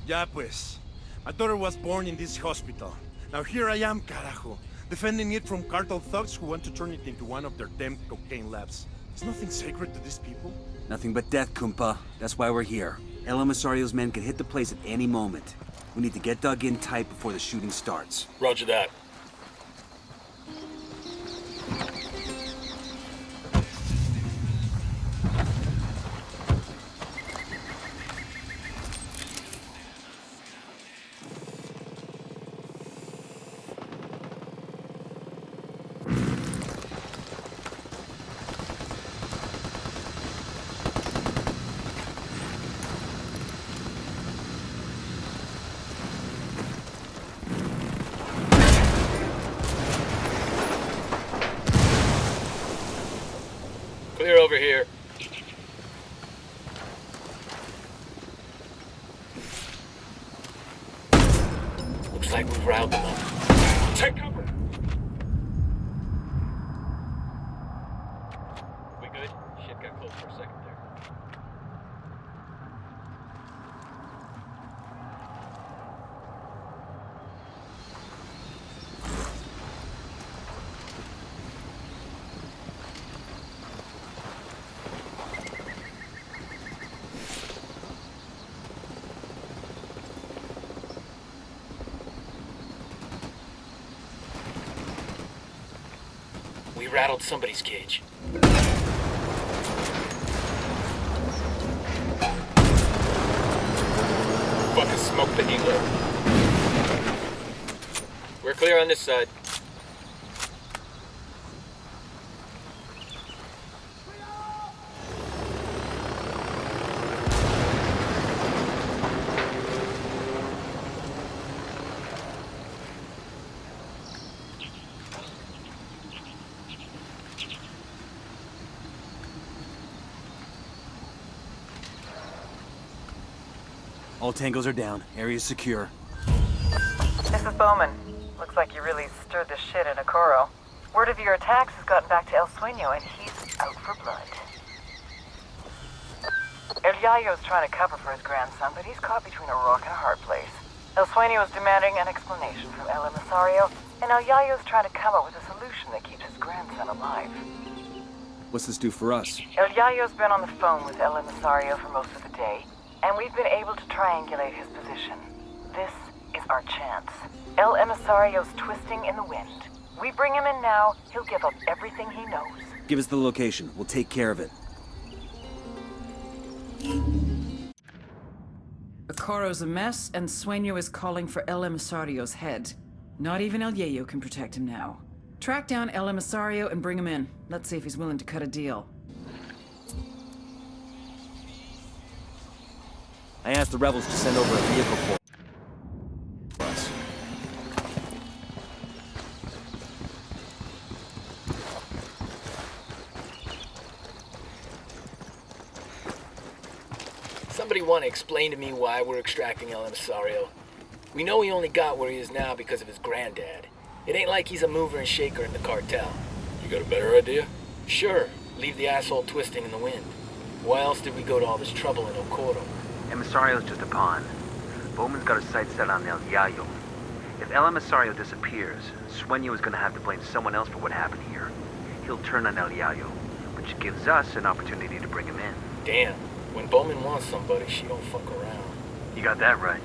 Ya pues. My daughter was born in this hospital. Now here I am, carajo. Defending it from cartel thugs who want to turn it into one of their damn cocaine labs. Is nothing sacred to these people? Nothing but death, Kumpa. That's why we're here. El Emisario's men can hit the place at any moment. We need to get dug in tight before the shooting starts. Roger that. Clear over here. Looks like we've riled them up. Take cover! We good? Shit got close for a second there. We rattled somebody's cage. Fucking smoke the helo. We're clear on this side. All tangos are down. Area's secure. This is Bowman. Looks like you really stirred the shit in Okoro. Word of your attacks has gotten back to El Sueño, and he's out for blood. El Yayo's trying to cover for his grandson, but he's caught between a rock and a hard place. El Sueño is demanding an explanation from El Emisario, and El Yayo's trying to come up with a solution that keeps his grandson alive. What's this do for us? El Yayo's been on the phone with El Emisario for most of the day, and we've been able to triangulate his position. This is our chance. El Emisario's twisting in the wind. We bring him in now, he'll give up everything he knows. Give us the location. We'll take care of it. Okoro's a mess, and Sueño is calling for El Emisario's head. Not even El Yayo can protect him now. Track down El Emisario and bring him in. Let's see if he's willing to cut a deal. I asked the rebels to send over a vehicle for us. Somebody want to explain to me why we're extracting El Emisario? We know he only got where he is now because of his granddad. It ain't like he's a mover and shaker in the cartel. You got a better idea? Sure, leave the asshole twisting in the wind. Why else did we go to all this trouble in Okoro? Emisario's just a pawn. Bowman's got his sights set on El Yayo. If El Emisario disappears, Sueño is gonna have to blame someone else for what happened here. He'll turn on El Yayo, which gives us an opportunity to bring him in. Damn, when Bowman wants somebody, she don't fuck around. You got that right.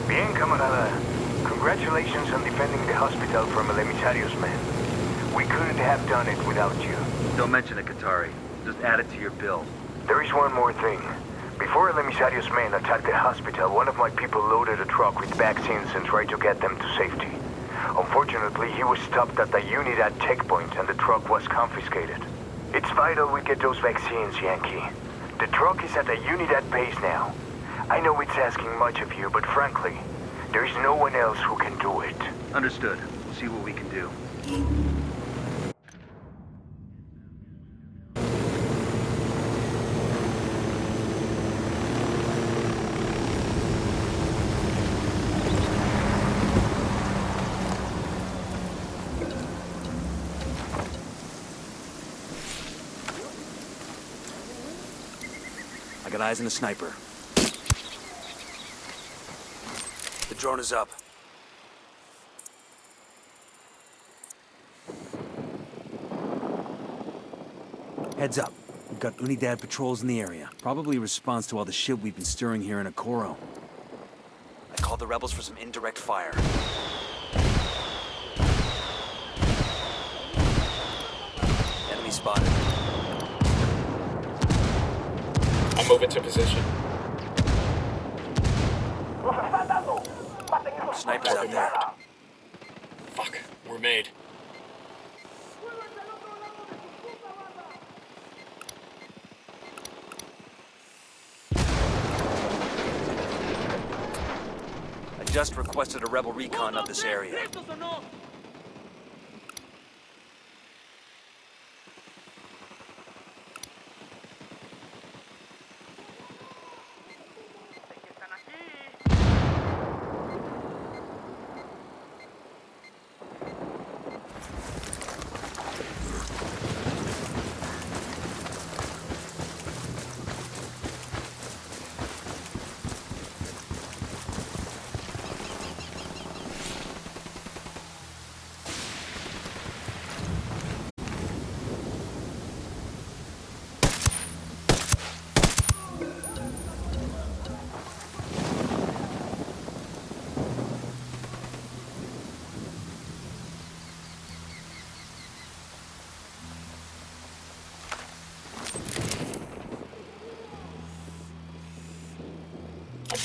Bien, camarada. Congratulations on defending the hospital from El Emisario's men. We couldn't have done it without you. Don't mention it, Qatari. Just add it to your bill. There is one more thing. Before El Emisario's men attacked the hospital, one of my people loaded a truck with vaccines and tried to get them to safety. Unfortunately, he was stopped at the Unidad checkpoint and the truck was confiscated. It's vital we get those vaccines, Yankee. The truck is at the Unidad base now. I know it's asking much of you, but frankly, there is no one else who can do it. Understood. We'll see what we can do. I got eyes on a sniper. The drone is up. Heads up. We've got Unidad patrols in the area. Probably a response to all the shit we've been stirring here in Okoro. I called the rebels for some indirect fire. Enemy spotted. I move into position. Snipers out there. Fuck, we're made. I just requested a rebel recon of this area.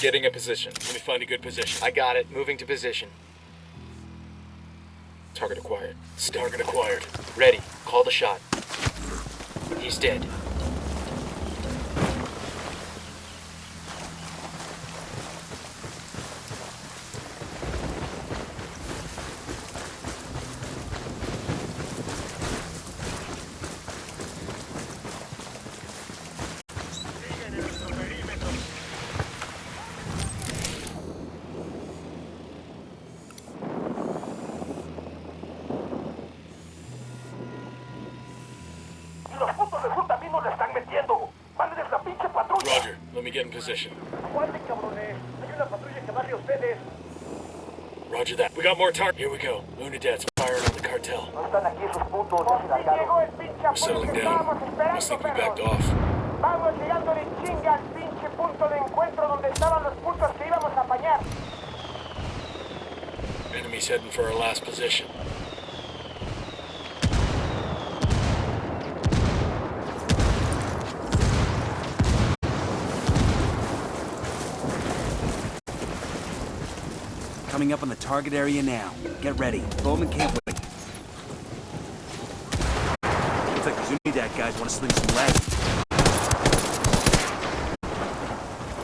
Getting a position. Let me find a good position. I got it. Moving to position. Target acquired. Target acquired. Ready. Call the shot. He's dead. Los putos de Junta mismos le están metiendo. Mándenles la pinche patrulla. Roger. Let me get in position. Aguanten, cabrones. Hay una patrulla que va hacia ustedes. Roger that. We got more target. Here we go. Unidad's firing on the cartel. No están aquí esos putos descargados. We're settling down. Must think we backed off. Vamos llegando de chinga al pinche punto de encuentro donde estaban los putos que íbamos a apañar. Enemy's heading for our last position. Coming up on the target area now. Get ready. Bowman can't wait. Looks like those Unidad guys want to sling some lead.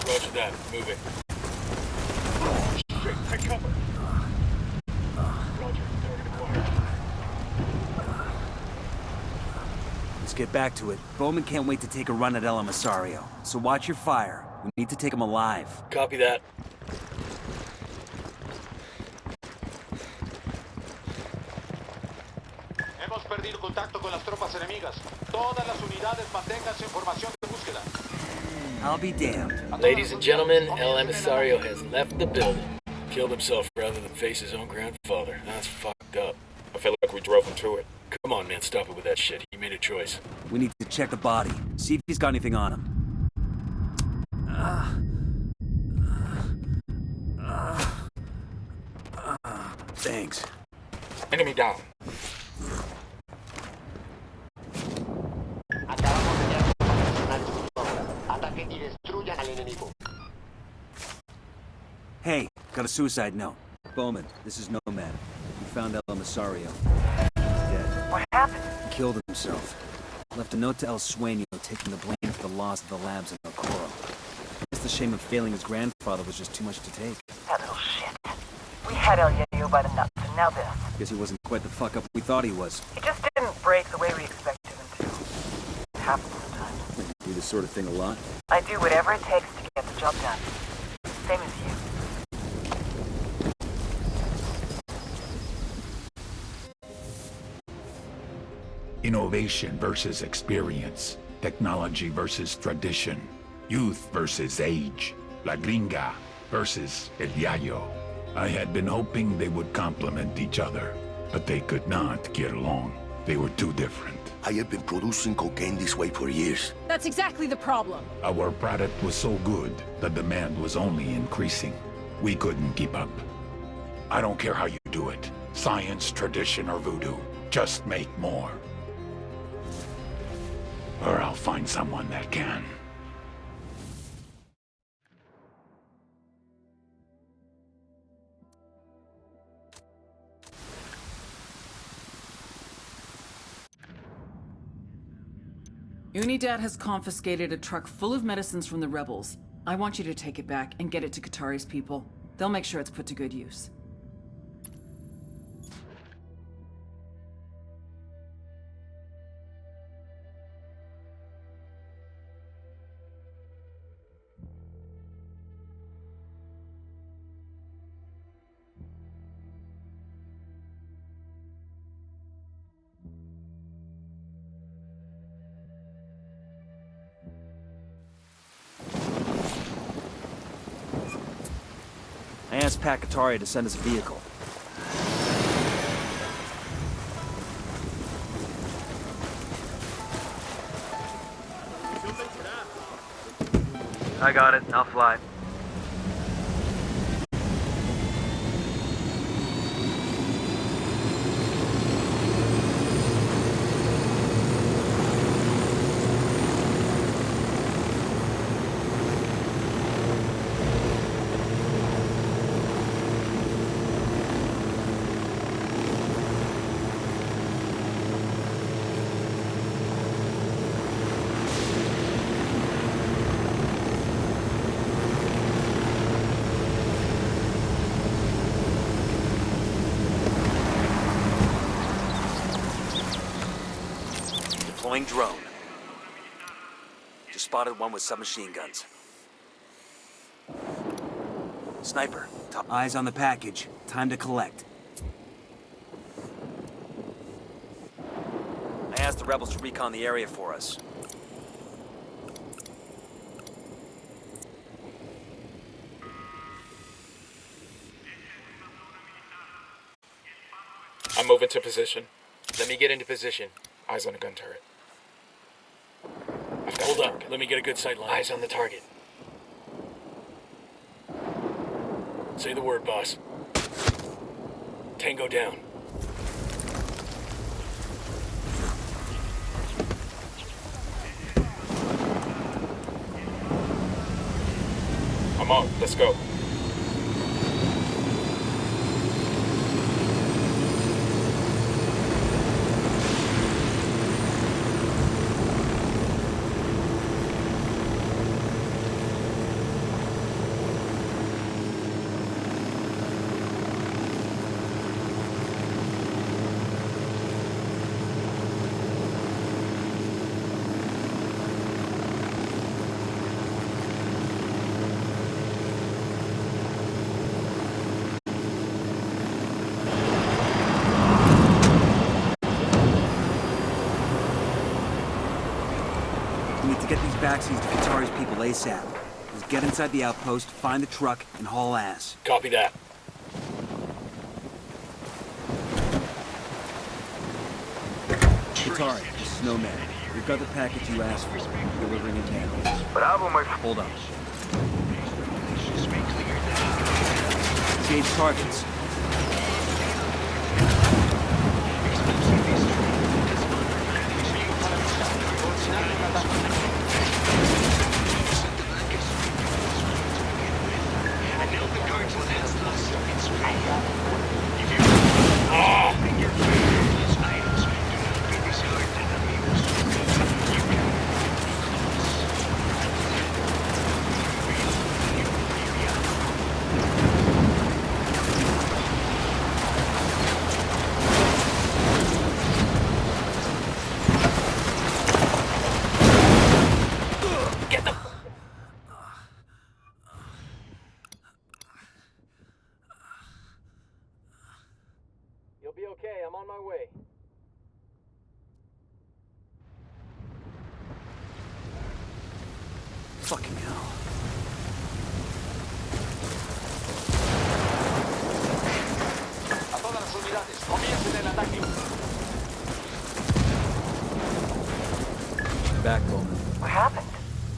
Roger that. Moving. Shit, take cover. Roger. Target acquired. Let's get back to it. Bowman can't wait to take a run at El Emisario. So watch your fire. We need to take him alive. Copy that. Hemos perdido contacto con las tropas enemigas. Todas las unidades manténganse en formación de búsqueda. I'll be damned. Ladies and gentlemen, El Emisario has left the building. Killed himself rather than face his own grandfather. That's fucked up. I feel like we drove him to it. Come on, man, stop it with that shit. He made a choice. We need to check the body. See if he's got anything on him. Thanks. Enemy down. Acabamos de dar personal de su obra. Ataquen y destruyan al enemigo. Hey, got a suicide note. Bowman, this is Nomad. We found El Emisario. He's dead. What happened? He killed himself. Left a note to El Sueño taking the blame for the loss of the labs in El Coro. Guess the shame of failing his grandfather was just too much to take. That little shit. We had El Yayo by the nuts, and now this. Guess he wasn't quite the fuck up we thought he was. He just didn't break the way we expected him to. It happens sometimes. You do this sort of thing a lot? I do whatever it takes to get the job done. Same as you. Innovation versus experience. Technology versus tradition. Youth versus age. La Gringa versus El Yayo. I had been hoping they would complement each other, but they could not get along. They were too different. I have been producing cocaine this way for years. That's exactly the problem. Our product was so good, the demand was only increasing. We couldn't keep up. I don't care how you do it. Science, tradition, or voodoo. Just make more. Or I'll find someone that can. Unidad has confiscated a truck full of medicines from the rebels. I want you to take it back and get it to Qatari's people. They'll make sure it's put to good use. I asked Pat Qatari to send us a vehicle. I got it. I'll fly. Deploying drone. Just spotted one with submachine guns. Sniper, top. Eyes on the package. Time to collect. I asked the rebels to recon the area for us. I'm moving to position. Let me get into position. Eyes on the gun turret. Hold up. Let me get a good sight line. Eyes on the target. Say the word, boss. Tango down. I'm on. Let's go. We need to get these vaccines to Qatari's people ASAP. Let's get inside the outpost, find the truck, and haul ass. Copy that. Qatari, this is Nomad. We've got the package you asked for. Delivering it now. Bravo, my... Hold on. Change targets. You'll be okay. I'm on my way. Fucking hell. A todas las unidades, comiencen el ataque. Back, Bowman. What happened?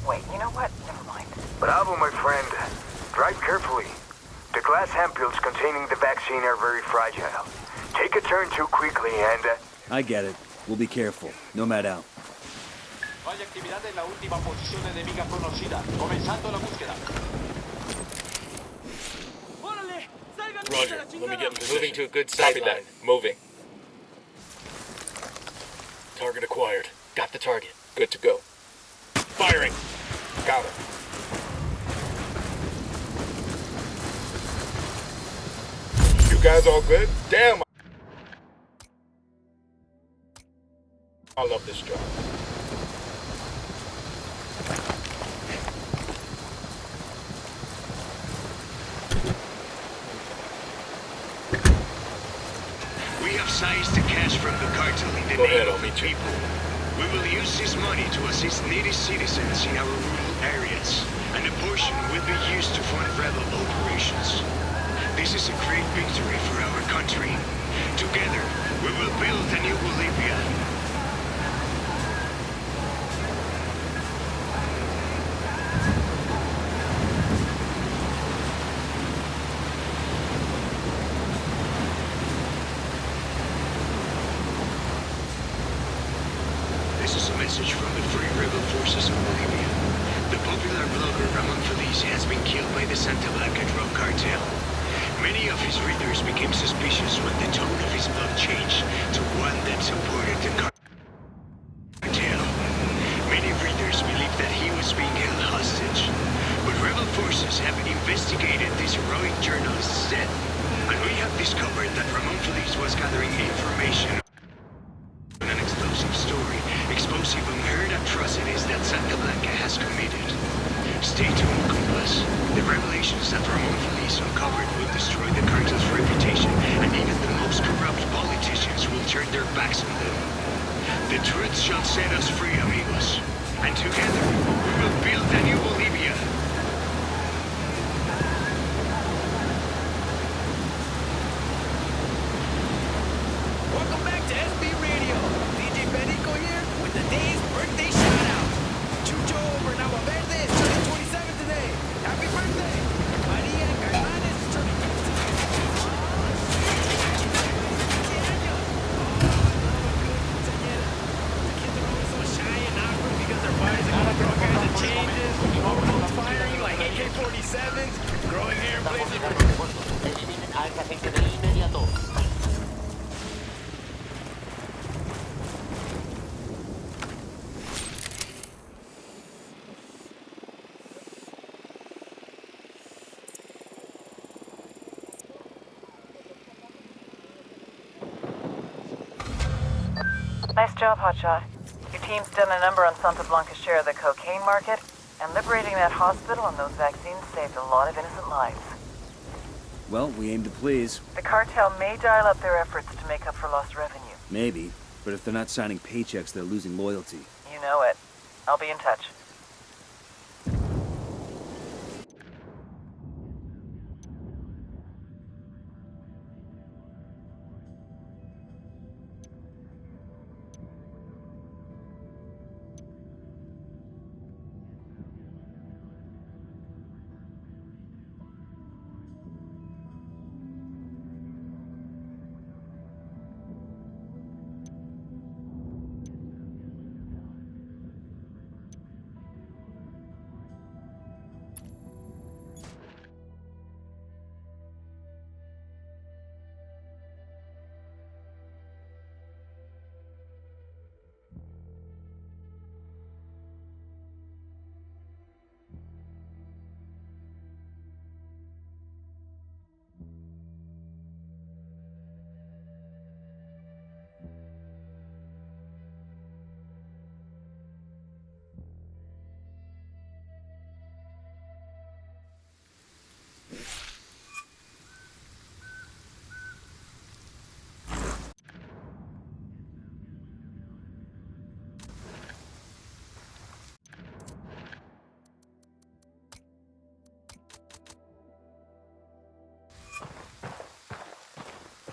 Wait, you know what? Never mind. Bravo, my friend. Drive carefully. The glass ampules containing the vaccine are very fragile. Take a turn too quickly and... I get it. We'll be careful. Nomad out. No hay actividad en la última posición enemiga conocida. Comenzando la búsqueda. Roger. Let me get in position. Moving to a good sight Copy line. that. Moving. Target acquired. Got the target. Good to go. Firing. Got it. You guys all good? Damn. I love this job. We have seized the cash from the cartel in the name of the people. We will use this money to assist needy citizens in our rural areas, and a portion will be used to fund rebel operations. This is a great victory for our country. Together, we will build a new Bolivia. This is a message from the Free Rebel Forces of Bolivia. The popular blogger Ramon Feliz has been killed by the Santa Blanca drug cartel. Many of his readers became suspicious when the tone of his blog changed to one that supported the cartel. Many readers believed that he was being held hostage, but rebel forces have investigated this heroic journalist's death, and we have discovered that Ramon Feliz was gathering information on an explosive story exposing Santa Blanca has committed. Stay tuned, compas. The revelations that Ramon Feliz uncovered will destroy the cartel's reputation, and even the most corrupt politicians will turn their backs on them. The truth shall set us free, amigos. And together, we will build a new Bolivia. Welcome back to SB Radio. DJ Perico here with the day's birthday shout-out. Chucho Bernabo Verde is turning 27 today. Happy birthday! Maria Carmán is turning 47s, growing hair in places Nice job, Hotshot. Your team's done a number on Santa Blanca's share of the cocaine market, and liberating that hospital and those vaccines saved a lot of innocent lives. Well, we aim to please. The cartel may dial up their efforts to make up for lost revenue. Maybe. But if they're not signing paychecks, they're losing loyalty. You know it. I'll be in touch.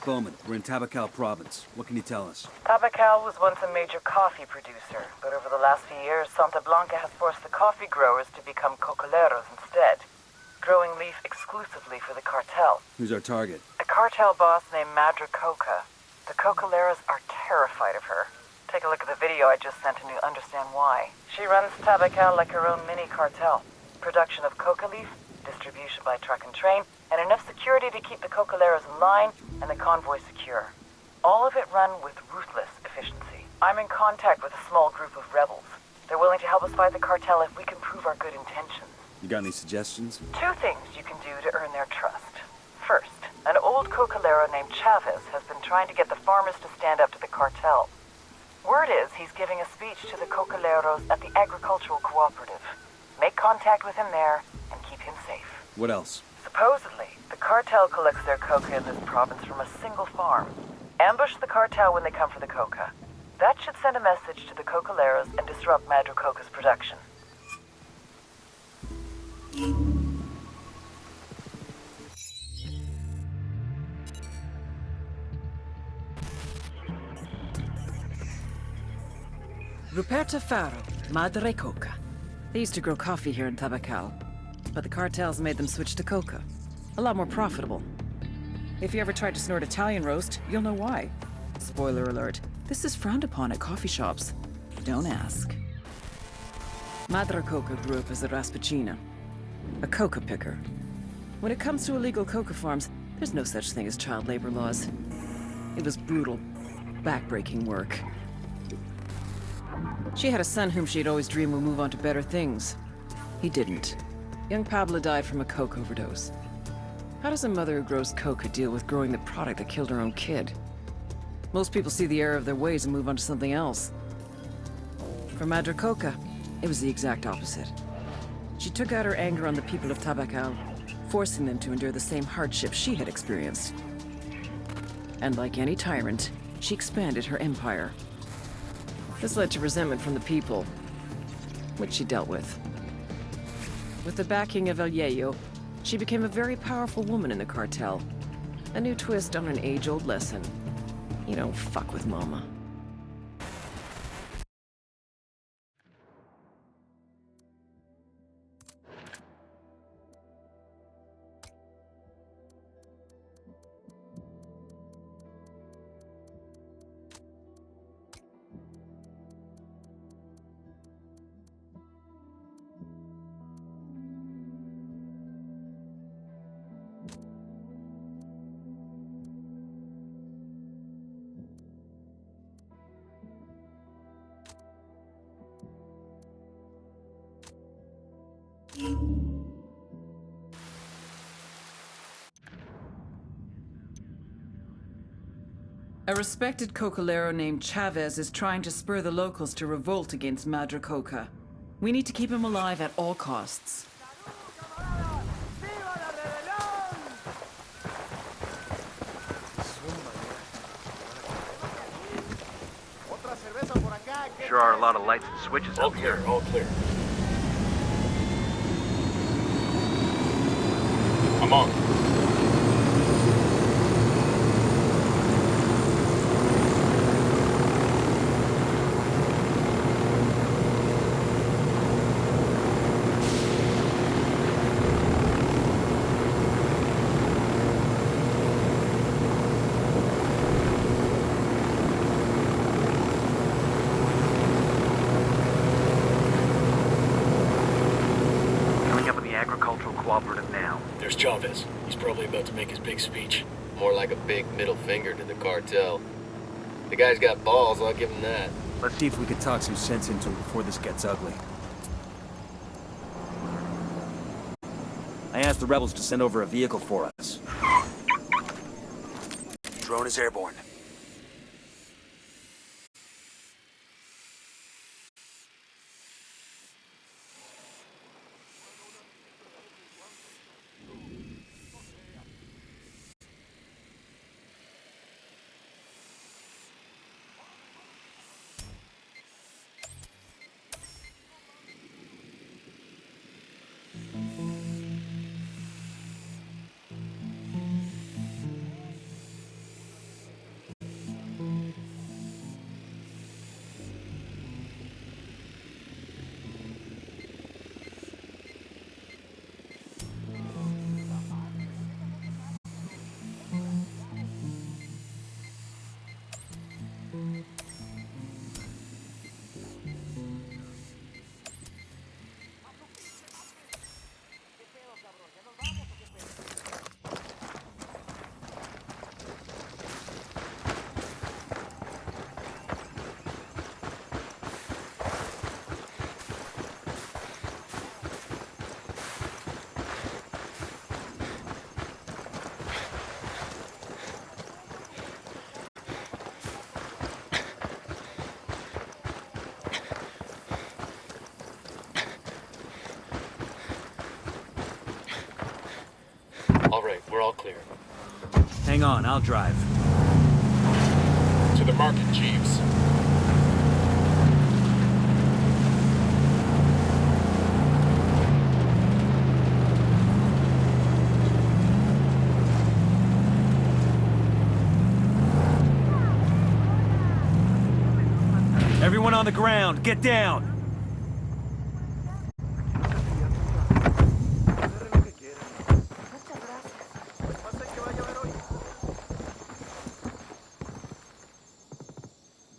Bowman, we're in Tabacal province. What can you tell us? Tabacal was once a major coffee producer, but over the last few years, Santa Blanca has forced the coffee growers to become cocoleros instead, growing leaf exclusively for the cartel. Who's our target? A cartel boss named Madra Coca. The cocoleros are terrified of her. Take a look at the video I just sent and you'll understand why. She runs Tabacal like her own mini cartel. Production of coca leaf, distribution by truck and train, and enough security to keep the cocoleros in line and the convoy secure. All of it run with ruthless efficiency. I'm in contact with a small group of rebels. They're willing to help us fight the cartel if we can prove our good intentions. You got any suggestions? 2 things you can do to earn their trust. First, an old cocolero named Chavez has been trying to get the farmers to stand up to the cartel. Word is he's giving a speech to the cocoleros at the agricultural cooperative. Make contact with him there and keep him safe. What else? Supposedly, the cartel collects their coca in this province from a single farm. Ambush the cartel when they come for the coca. That should send a message to the cocoleros and disrupt Madra Coca's production. Ruperta Faro, Madre Coca. They used to grow coffee here in Tabacal, but the cartels made them switch to coca. A lot more profitable. If you ever tried to snort Italian roast, you'll know why. Spoiler alert, this is frowned upon at coffee shops. Don't ask. Madre Coca grew up as a raspacina, a coca picker. When it comes to illegal coca farms, there's no such thing as child labor laws. It was brutal, backbreaking work. She had a son whom she'd always dreamed would move on to better things. He didn't. Young Pablo died from a coke overdose. How does a mother who grows coca deal with growing the product that killed her own kid? Most people see the error of their ways and move on to something else. For Madre Coca, It was the exact opposite. She took out her anger on the people of Tabacal, forcing them to endure the same hardships she had experienced. And like any tyrant, she expanded her empire. This led to resentment from the people, which she dealt with. With the backing of El Yayo, she became a very powerful woman in the cartel. A new twist on an age-old lesson. You don't fuck with Mama. A respected cocalero named Chavez is trying to spur the locals to revolt against Madre Coca. We need to keep him alive at all costs. Sure are a lot of lights and switches All out clear, here. all clear. I'm on. Coming up with the agricultural cooperative now. There's Chavez. He's probably about to make his big speech. More like a big middle finger to the cartel. The guy's got balls, I'll give him that. Let's see if we can talk some sense into him before this gets ugly. I asked the rebels to send over a vehicle for us. Drone is airborne. All right, we're all clear. Hang on, I'll drive. To the market, Jeeves. Everyone on the ground, get down!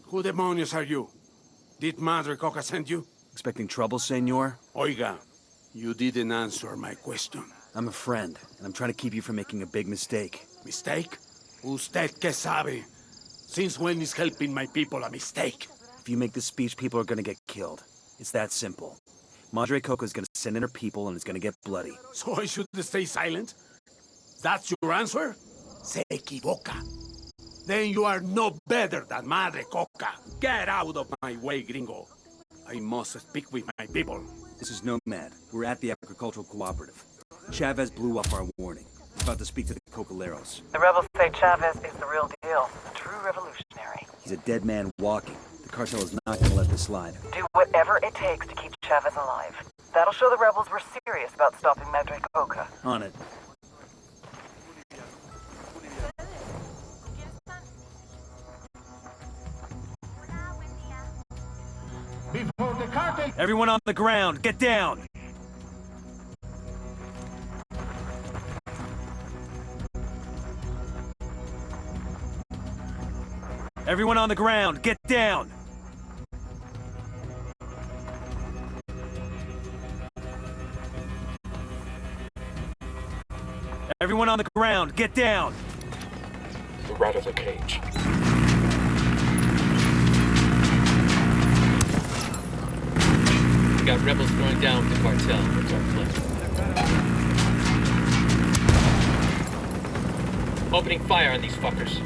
Who demonios are you? Did Madre Coca send you? Expecting trouble, senor? Oiga, you didn't answer my question. I'm a friend, and I'm trying to keep you from making a big mistake. Mistake? Usted que sabe? Since when is helping my people a mistake? If you make this speech, people are gonna get killed. It's that simple. Madre Coca's gonna send in her people, and it's gonna get bloody. So I should stay silent? That's your answer? Se equivoca. Then you are no better than Madre Coca. Get out of my way, gringo. I must speak with my people. This is Nomad. We're at the Agricultural Cooperative. Chavez blew up our warning. He's about to speak to the Cocaleros. The rebels say Chavez is the real deal, a true revolutionary. He's a dead man walking. The cartel is not gonna let this slide. Do whatever it takes to keep Chavez alive. That'll show the rebels we're serious about stopping Madre Coca. On it. Before the cartel... Everyone on the ground, get down! Everyone on the ground, get down! Everyone on the ground, get down! We're out of the cage. We got rebels throwing down with the cartel. What's our plan? Opening fire on these fuckers.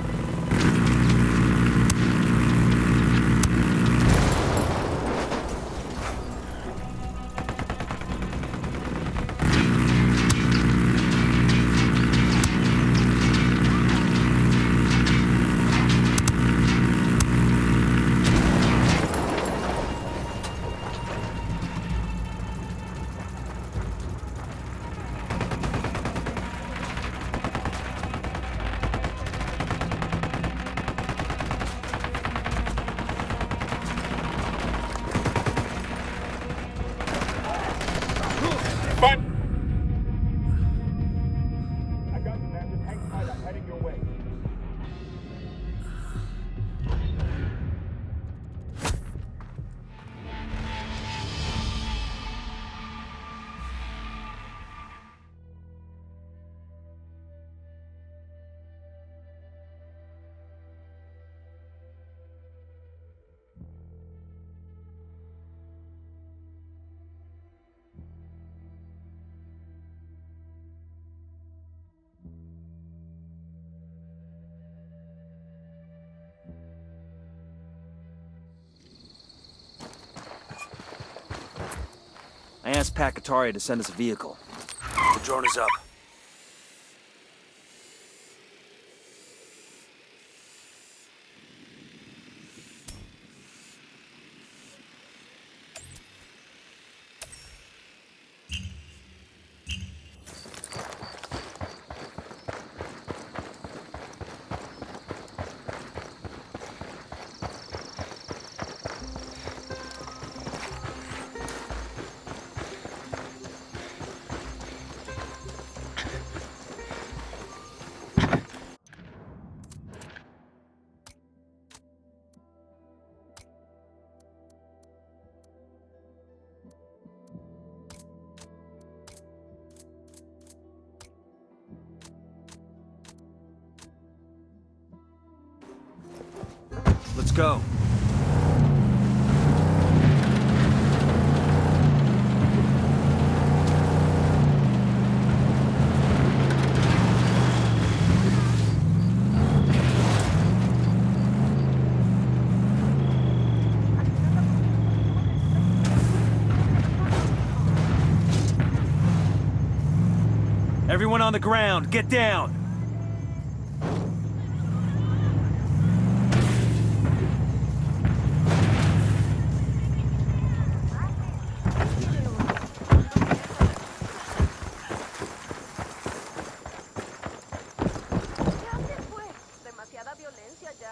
I asked Pat Katari to send us a vehicle. The drone is up. Let's go. Everyone on the ground, get down!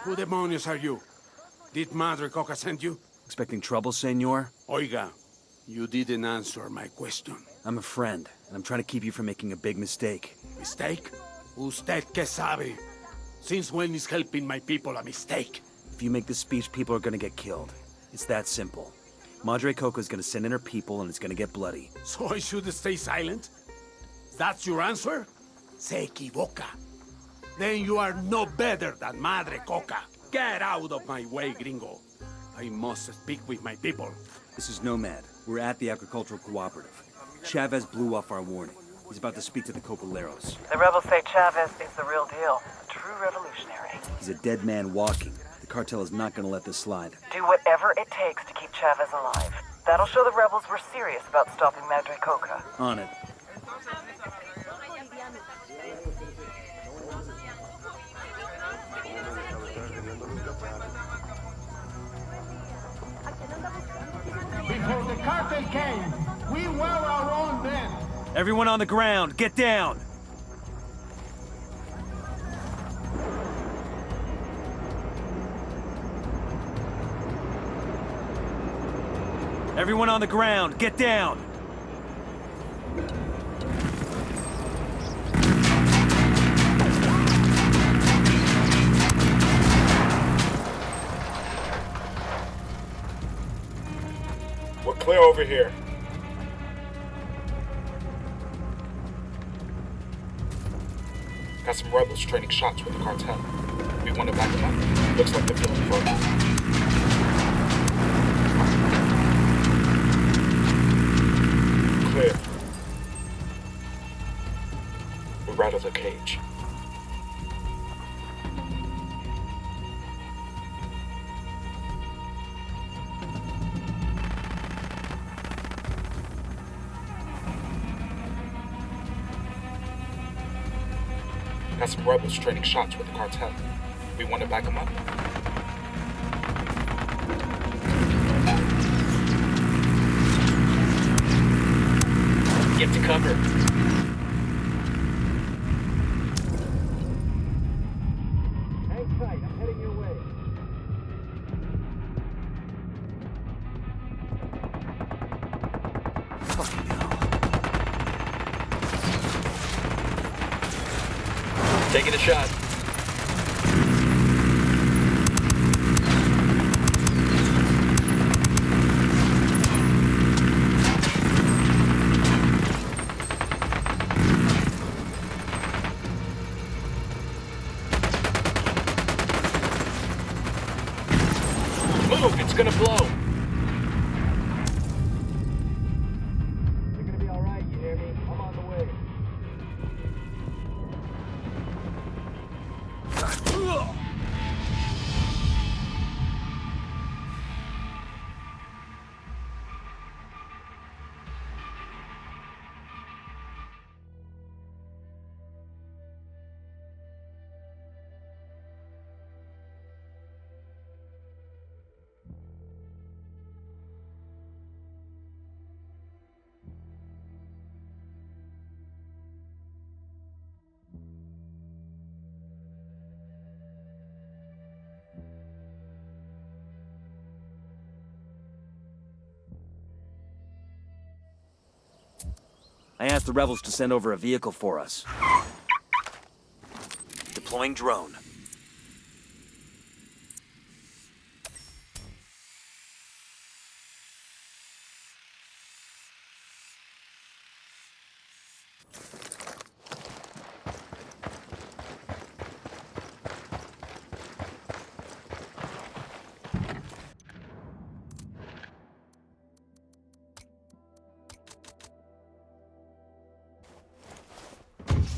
Who demonios are you? Did Madre Coca send you? Expecting trouble, senor? Oiga, you didn't answer my question. I'm a friend, and I'm trying to keep you from making a big mistake. Mistake? Usted que sabe? Since when is helping my people a mistake? If you make this speech, people are gonna get killed. It's that simple. Madre Coca's gonna send in her people, and it's gonna get bloody. So I should stay silent? That's your answer? Se equivoca. Then you are no better than Madre Coca. Get out of my way, gringo. I must speak with my people. This is Nomad. We're at the Agricultural Cooperative. Chavez blew off our warning. He's about to speak to the Cocaleros. The rebels say Chavez is the real deal, a true revolutionary. He's a dead man walking. The cartel is not gonna let this slide. Do whatever it takes to keep Chavez alive. That'll show the rebels we're serious about stopping Madre Coca. On it. Before the cartel came, we were our own men. Everyone on the ground, get down! Everyone on the ground, get down! We're clear over here. Got some rebels trading shots with the cartel. We want to back them up. Looks like they're feeling further. Clear. We're out of the cage. Got some rebels trading shots with the cartel. We want to back them up. Get to cover. Hang tight, I'm heading your way. Fucking hell. Taking a shot. Move, it's gonna blow. You're gonna be alright, you hear me? I'm on the way. I asked the rebels to send over a vehicle for us. Deploying drone.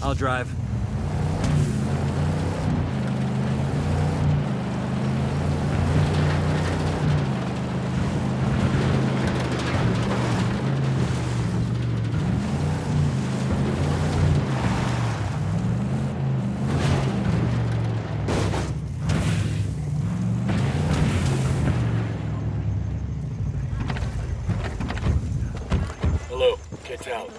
I'll drive. Hello, get out.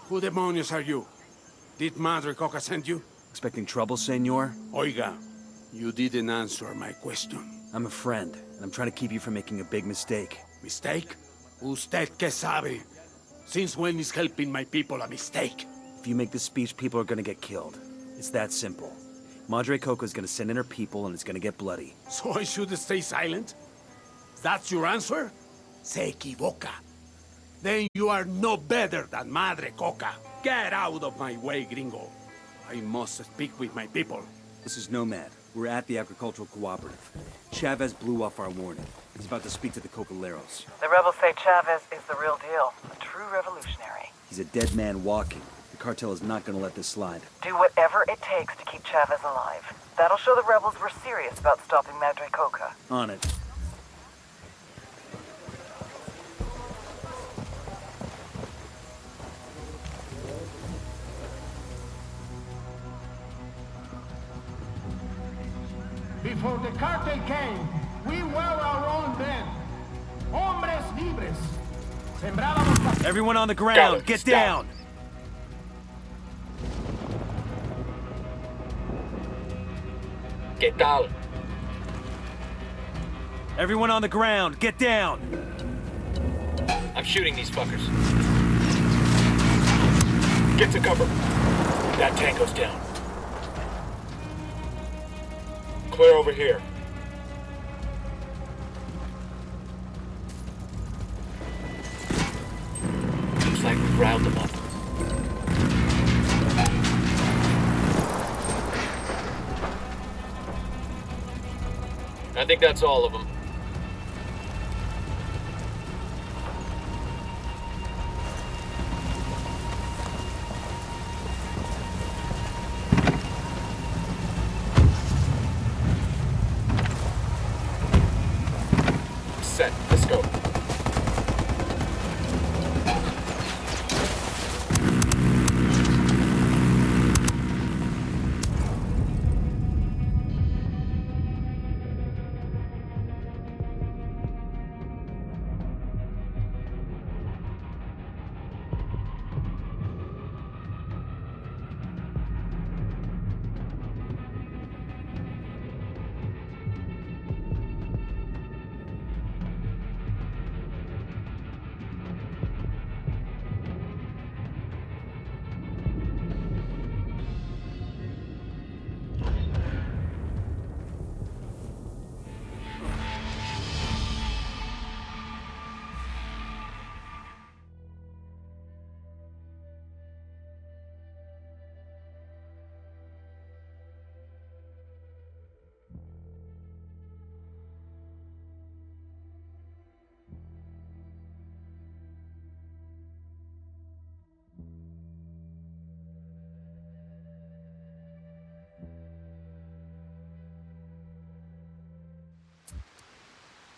Who demonios are you? Did Madre Coca send you? Expecting trouble, senor? Oiga, you didn't answer my question. I'm a friend, and I'm trying to keep you from making a big mistake. Mistake? Usted que sabe? Since when is helping my people a mistake? If you make this speech, people are gonna get killed. It's that simple. Madre Coca's gonna send in her people, and it's gonna get bloody. So I should stay silent? That's your answer? Se equivoca. Then you are no better than Madre Coca. Get out of my way, gringo. I must speak with my people. This is Nomad. We're at the agricultural cooperative. Chavez blew off our warning. He's about to speak to the Cocaleros. The rebels say Chavez is the real deal, a true revolutionary. He's a dead man walking. The cartel is not gonna let this slide. Do whatever it takes to keep Chavez alive. That'll show the rebels we're serious about stopping Madre Coca. On it. Before the cartel came, we were our own men. Hombres libres. Sembrábamos. Everyone on the ground, get down! ¿Qué tal? Everyone on the ground, get down! I'm shooting these fuckers. Get to cover. That tango's down. Clear over here. Looks like we've riled them up. I think that's all of them. Set. Let's go.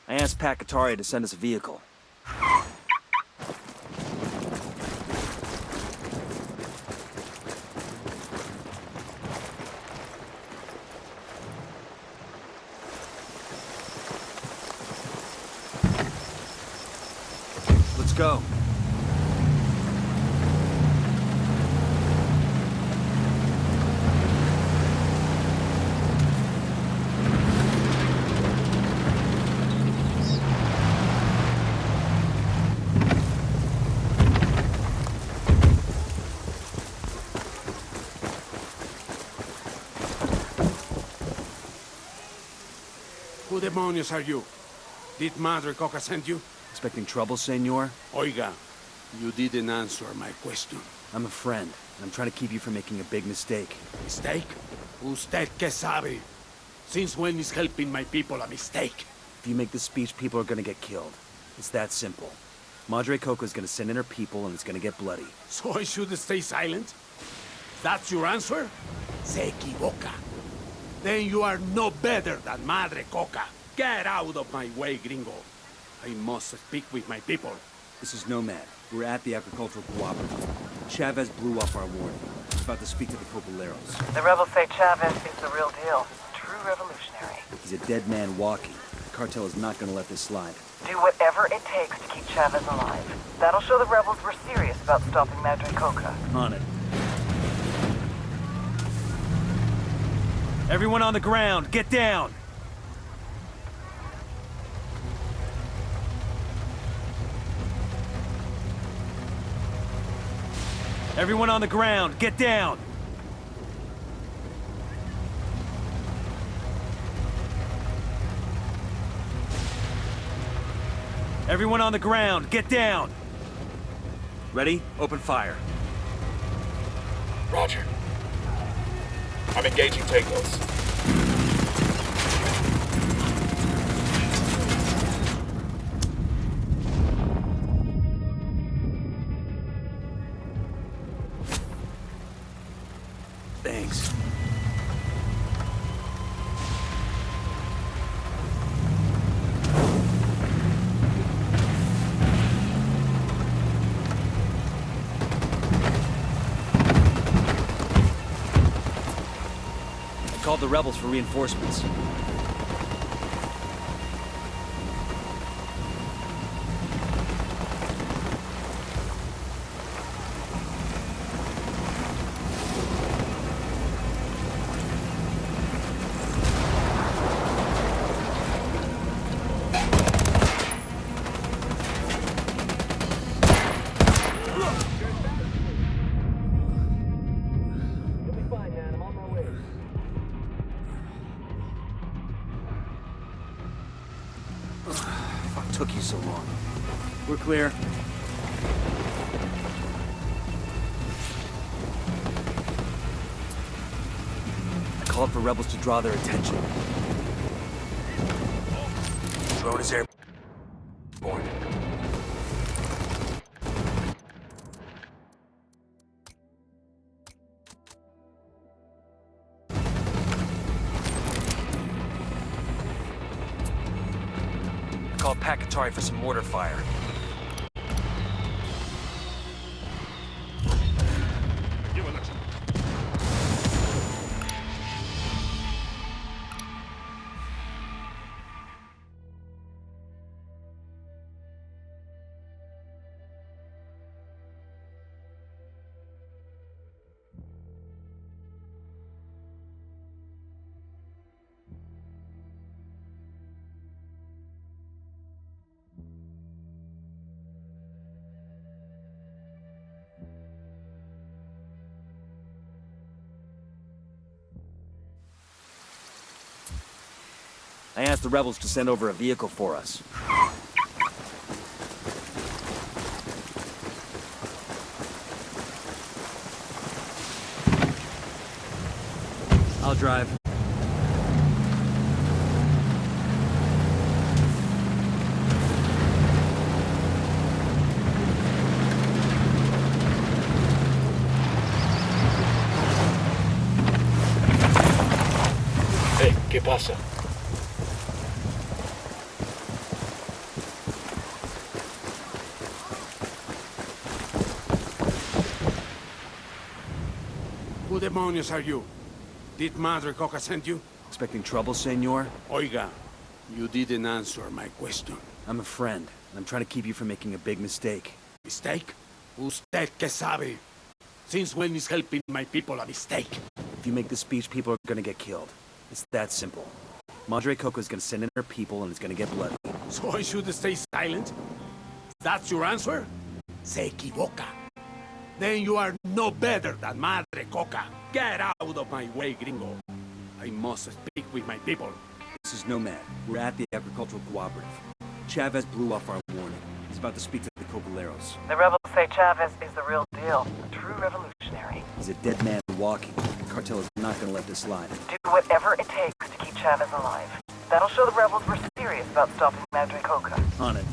I asked Pakatari to send us a vehicle. Let's go. Who demonios are you? Did Madre Coca send you? Expecting trouble, senor? Oiga, you didn't answer my question. I'm a friend, and I'm trying to keep you from making a big mistake. Mistake? Usted que sabe? Since when is helping my people a mistake? If you make this speech, people are gonna get killed. It's that simple. Madre Coca's gonna send in her people, and it's gonna get bloody. So I should stay silent? That's your answer? Se equivoca. Then you are no better than Madre Coca. Get out of my way, gringo. I must speak with my people. This is Nomad. We're at the agricultural cooperative. Chavez blew off our warning. He's about to speak to the Copuleros. The rebels say Chavez is the real deal. True revolutionary. He's a dead man walking. The cartel is not gonna let this slide. Do whatever it takes to keep Chavez alive. That'll show the rebels we're serious about stopping Madre Coca. On it. Everyone on the ground, get down! Everyone on the ground, get down! Everyone on the ground, get down! Ready? Open fire. Roger. I'm engaging tangos. Called the rebels for reinforcements. What took you so long? We're clear. I called for rebels to draw their attention. Drone is airborne. Call Pakatari for some mortar fire. I asked the rebels to send over a vehicle for us. I'll drive. Hey, ¿qué pasa? Who demonios are you? Did Madre Coca send you? Expecting trouble, senor? Oiga, you didn't answer my question. I'm a friend, and I'm trying to keep you from making a big mistake. Mistake? Usted que sabe? Since when is helping my people a mistake? If you make this speech, people are gonna get killed. It's that simple. Madre Coca's gonna send in her people, and it's gonna get bloody. So I should stay silent? That's your answer? Se equivoca. Then you are no better than Madre Coca. Get out of my way, gringo. I must speak with my people. This is Nomad. We're at the agricultural cooperative. Chavez blew off our warning. He's about to speak to the Cocaleros. The rebels say Chavez is the real deal, a true revolutionary. He's a dead man walking. The cartel is not gonna let this slide. Do whatever it takes to keep Chavez alive. That'll show the rebels we're serious about stopping Madre Coca. On it.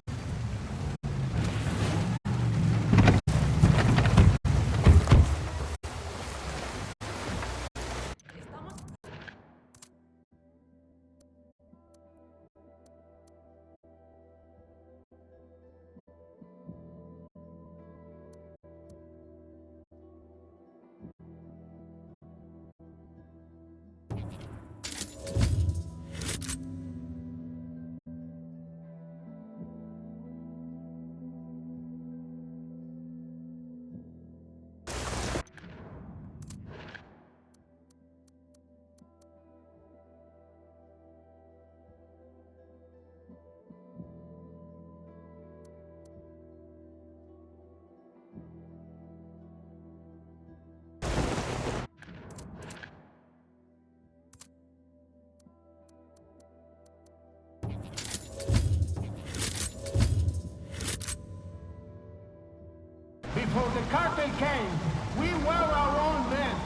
Before the cartel came, we were our own men.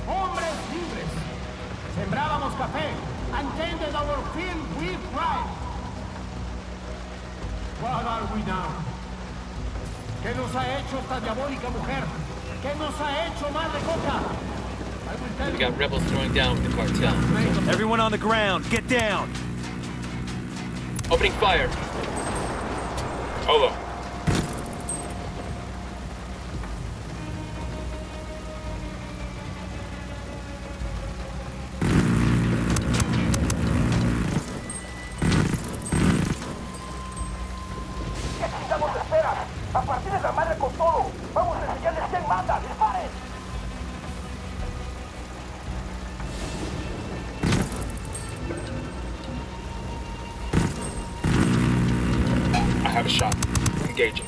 Hombres libres. Sembrábamos café and tended our field with pride. What are we now? ¿Qué nos ha hecho esta diabólica mujer? ¿Qué nos ha hecho Madre Coca? I will tell We got rebels throwing down with the cartel. Everyone on the ground, get down! Opening fire. Hold up. shot. Engaging.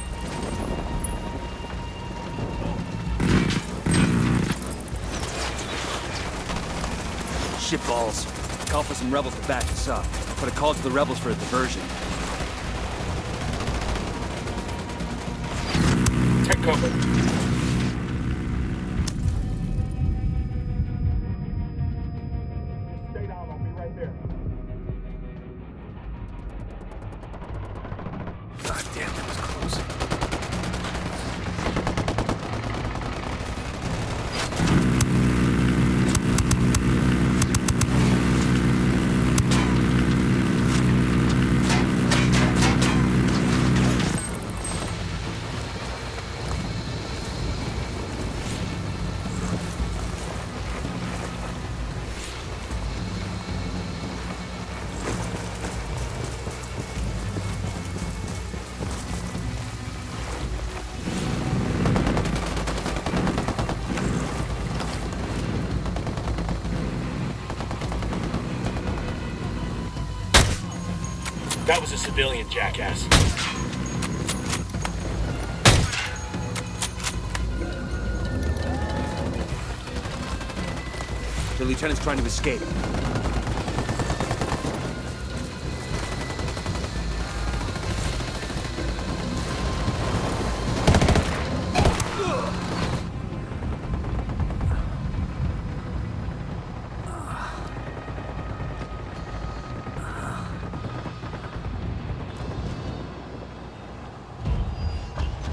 Shit balls. Call for some rebels to back us up. Put a call to the rebels for a diversion. Take cover. Stay down, I'll be right there. God damn, that was close. That was a civilian, jackass. The lieutenant's trying to escape.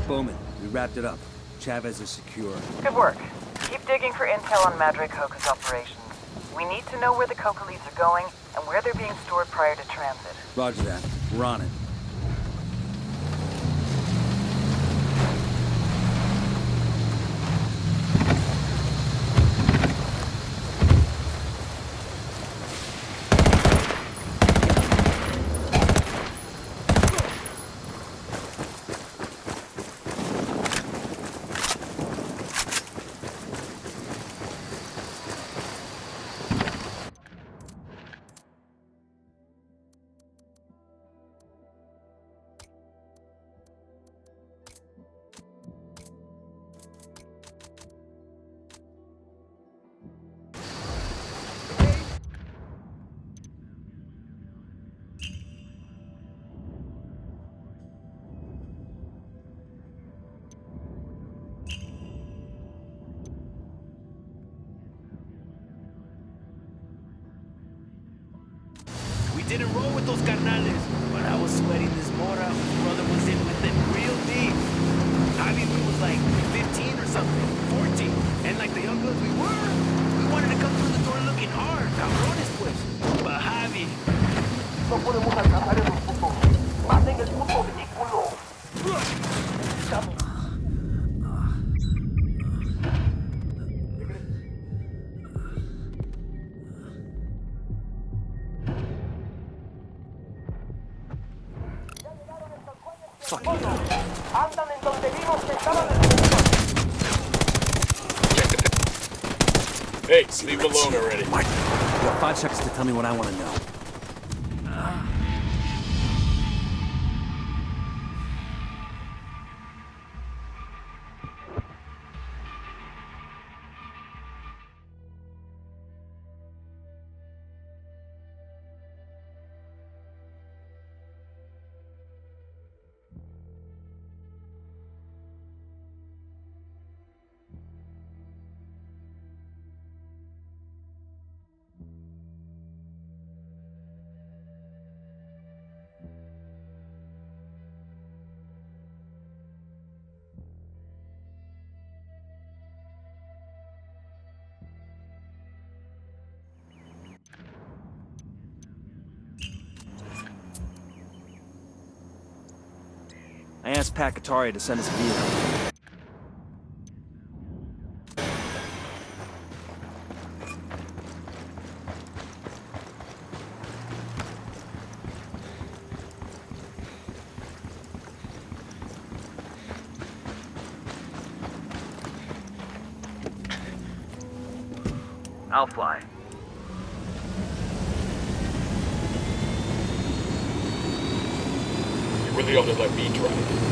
Bowman, we wrapped it up. Chavez is secure. Good work. Keep digging for intel on Madre Coca's operations. We need to know where the Coca leads are going and where they're being stored prior to transit. Roger that. We're on it. Didn't roll with those carnales, but I was sweating this mora whose brother was in with them real deep. I mean, we was like 15 or something, 14, and like the young bloods we wanted to come through the door looking hard, cabrones pues. But Javi... No podemos alcanzar esos putos. Maten el puto vehículo. Andan en donde vimos que estaban Hey, leave him alone already. You got 5 seconds to tell me what I want to know. I asked Pat Katari to send us a vehicle. I'll fly. You really ought to let me drive.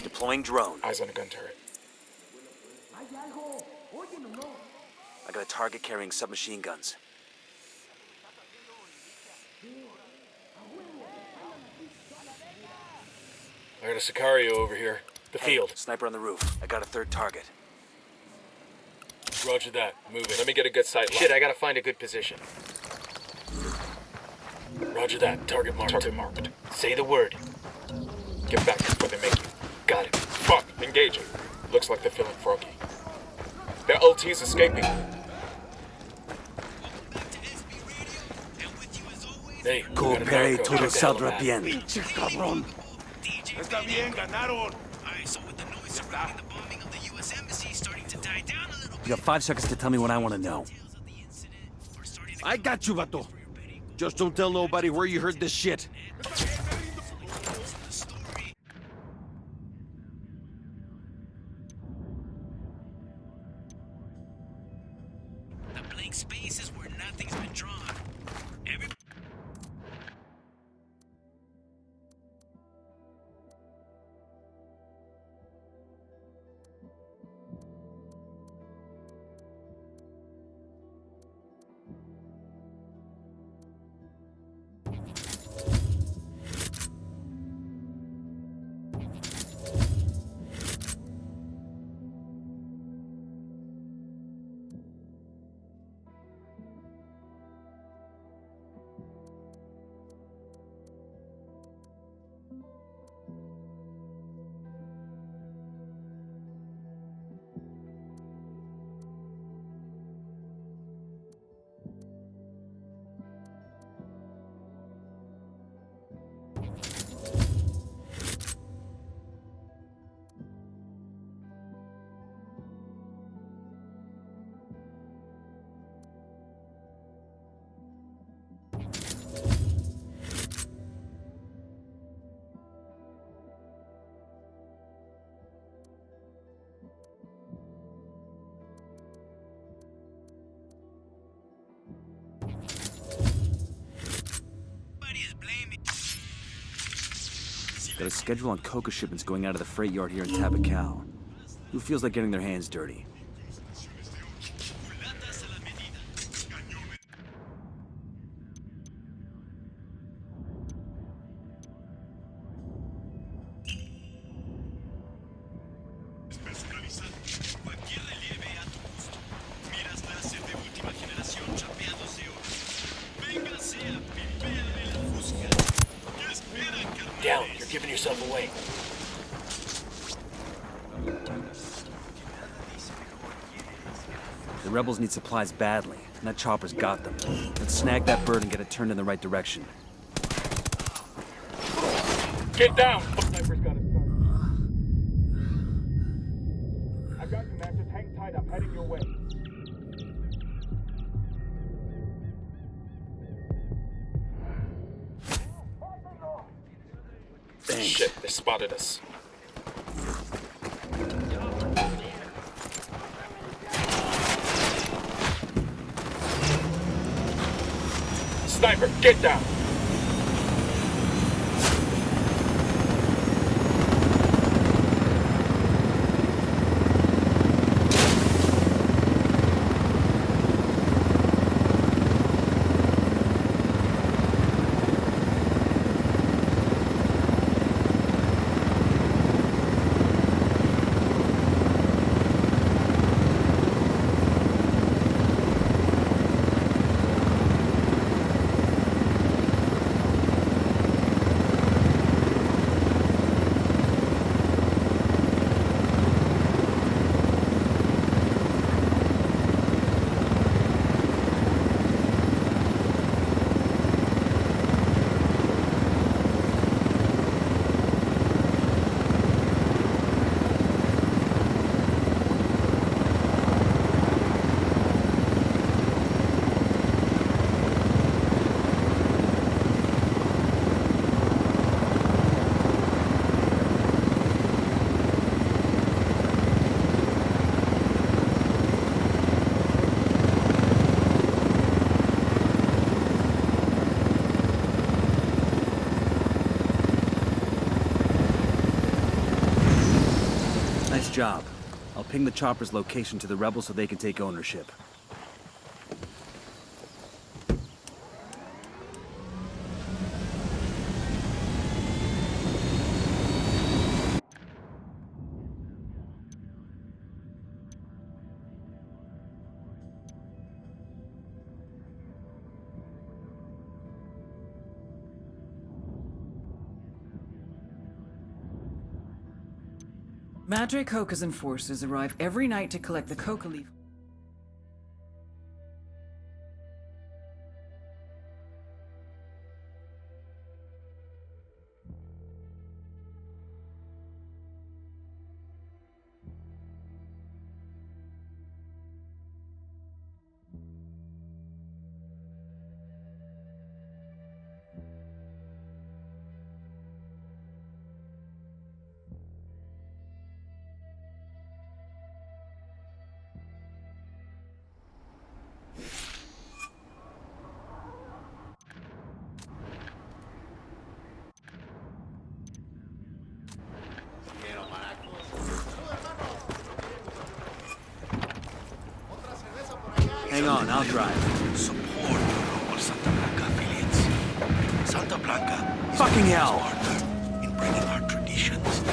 Deploying drone. Eyes on a gun turret. I got a target carrying submachine guns. I got a Sicario over here. The field. Sniper on the roof. I got a third target. Roger that. Move it. Let me get a good sight line. Shit, I gotta find a good position. Roger that. Target marked. Target marked. Say the word. Get back before they make you. Got it. Fuck. Engaging. Looks like they're feeling froggy. Their LT's escaping. Hey, Coopere todo saldrá bien. Pinche cabrón. Está bien, ganaron. You got 5 seconds to tell me what I want to know. I got you, vato. Just don't tell nobody where you heard this shit. The blank space is where nothing's been drawn. Got a schedule on coca shipments going out of the freight yard here in Tabacal. Who feels like getting their hands dirty? Down. You're giving yourself away. The rebels need supplies badly, and that chopper's got them. Let's snag that bird and get it turned in the right direction. Get down! Sniper's got it started. I got you, man. Just hang tight. I'm heading your way. Thanks. Shit, they spotted us. Sniper, get down! job. I'll ping the chopper's location to the rebels so they can take ownership. Madre Coca's enforcers arrive every night to collect the coca leaf. Hang on, I'll drive. Support the local Santa Blanca affiliates. Santa Blanca is Fucking hell! smarter in bringing our traditions.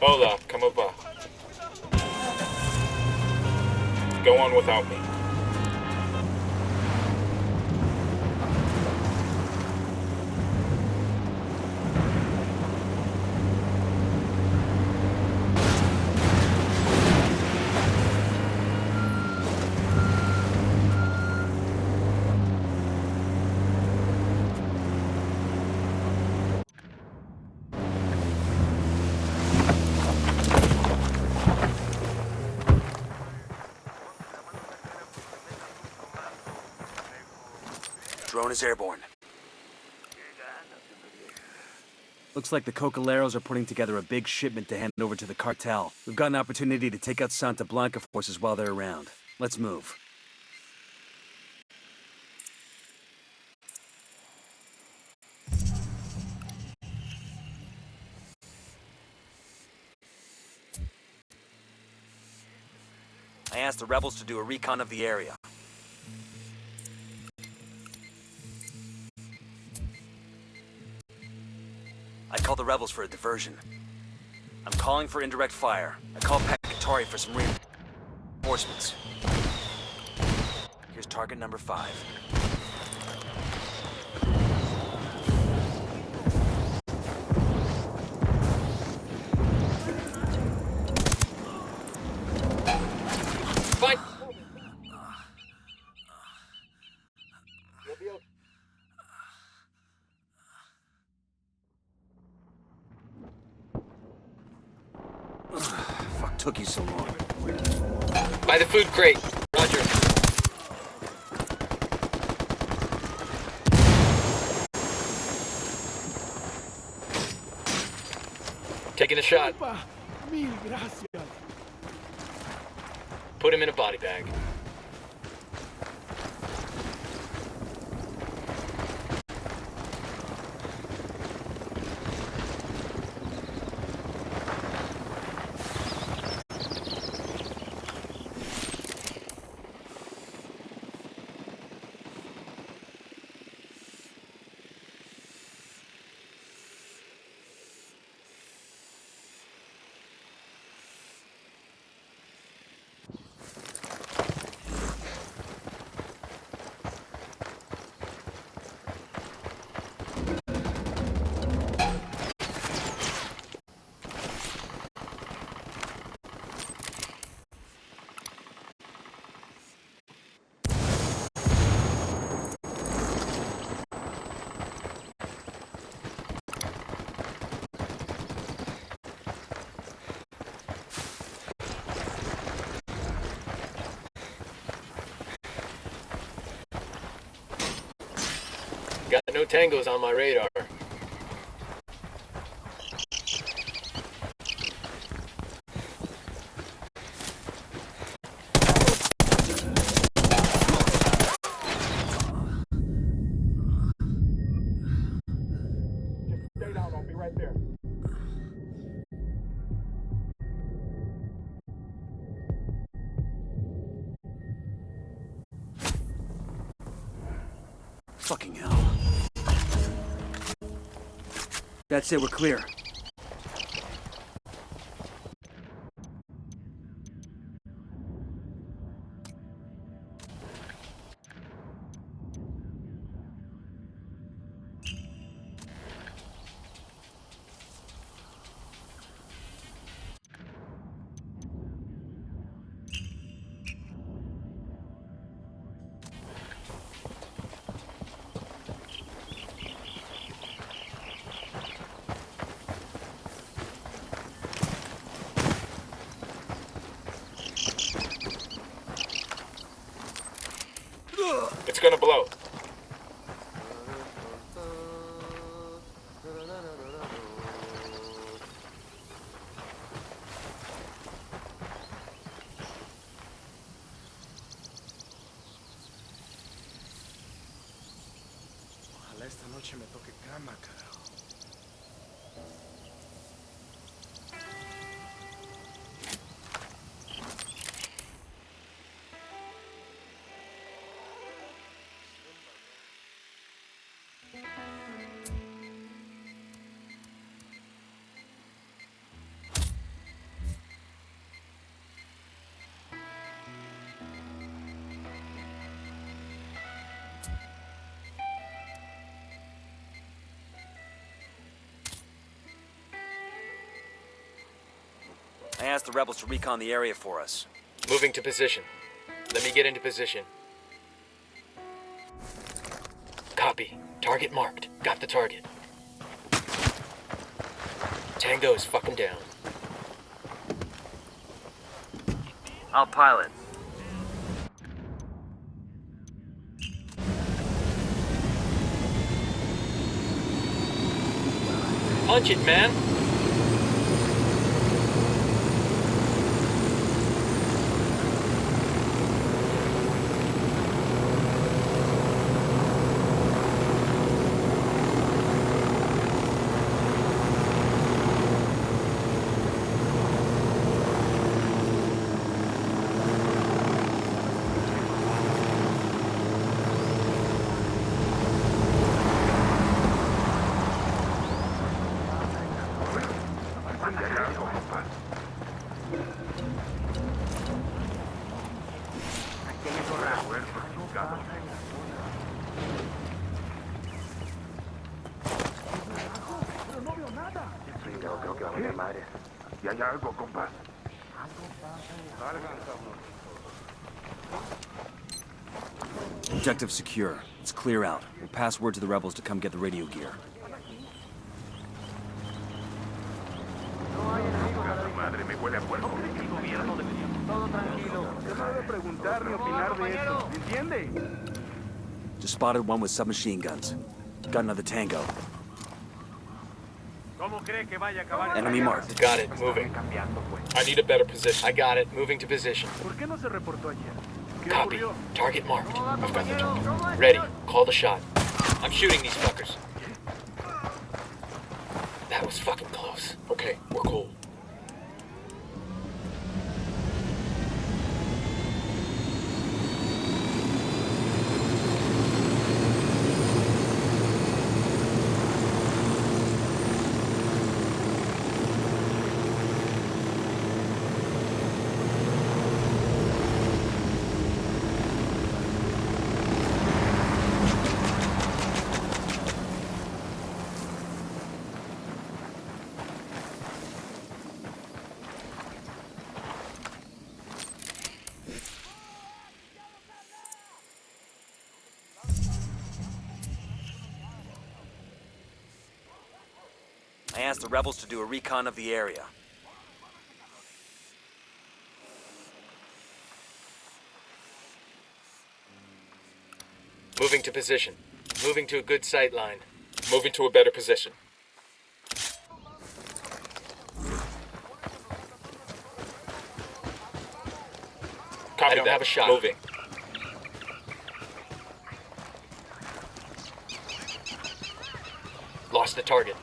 Hola, ¿cómo va? Go on without me. Drone is airborne. Looks like the Cocaleros are putting together a big shipment to hand over to the cartel. We've got an opportunity to take out Santa Blanca forces while they're around. Let's move. I asked the rebels to do a recon of the area. I called the rebels for a diversion. I'm calling for indirect fire. I called Pacatari for some reinforcements. Here's target number 5. Fine. Fuck took you so long. By the food crate. Roger. Taking a shot. Mil gracias. Put him in a body bag. Got no tangos on my radar. right there. Fucking hell. That's it, we're clear. It's gonna blow. Ojalá esta noche me toque cama, carajo. I asked the rebels to recon the area for us. Moving to position. Let me get into position. Copy. Target marked. Got the target. Tango is fucking down. I'll pilot. Punch it, man! Si hay algo, compa. Objective secure. It's clear out. We'll pass word to the rebels to come get the radio gear. Madre, me huele a puerco. Todo tranquilo. Usted no debe preguntar ni opinar de esto. ¿Entiende? Just spotted one with submachine guns. Got another tango. Enemy marked. Got it. Moving. I need a better position. I got it. Moving to position. Copy. Target marked. I've got the target. Ready. Call the shot. I'm shooting these fuckers. That was fucking close. Okay, we're cool. I asked the rebels to do a recon of the area. Moving to position. Moving to a good sight line. Moving to a better position. Copy I don't that. have a shot. Moving. Lost the target.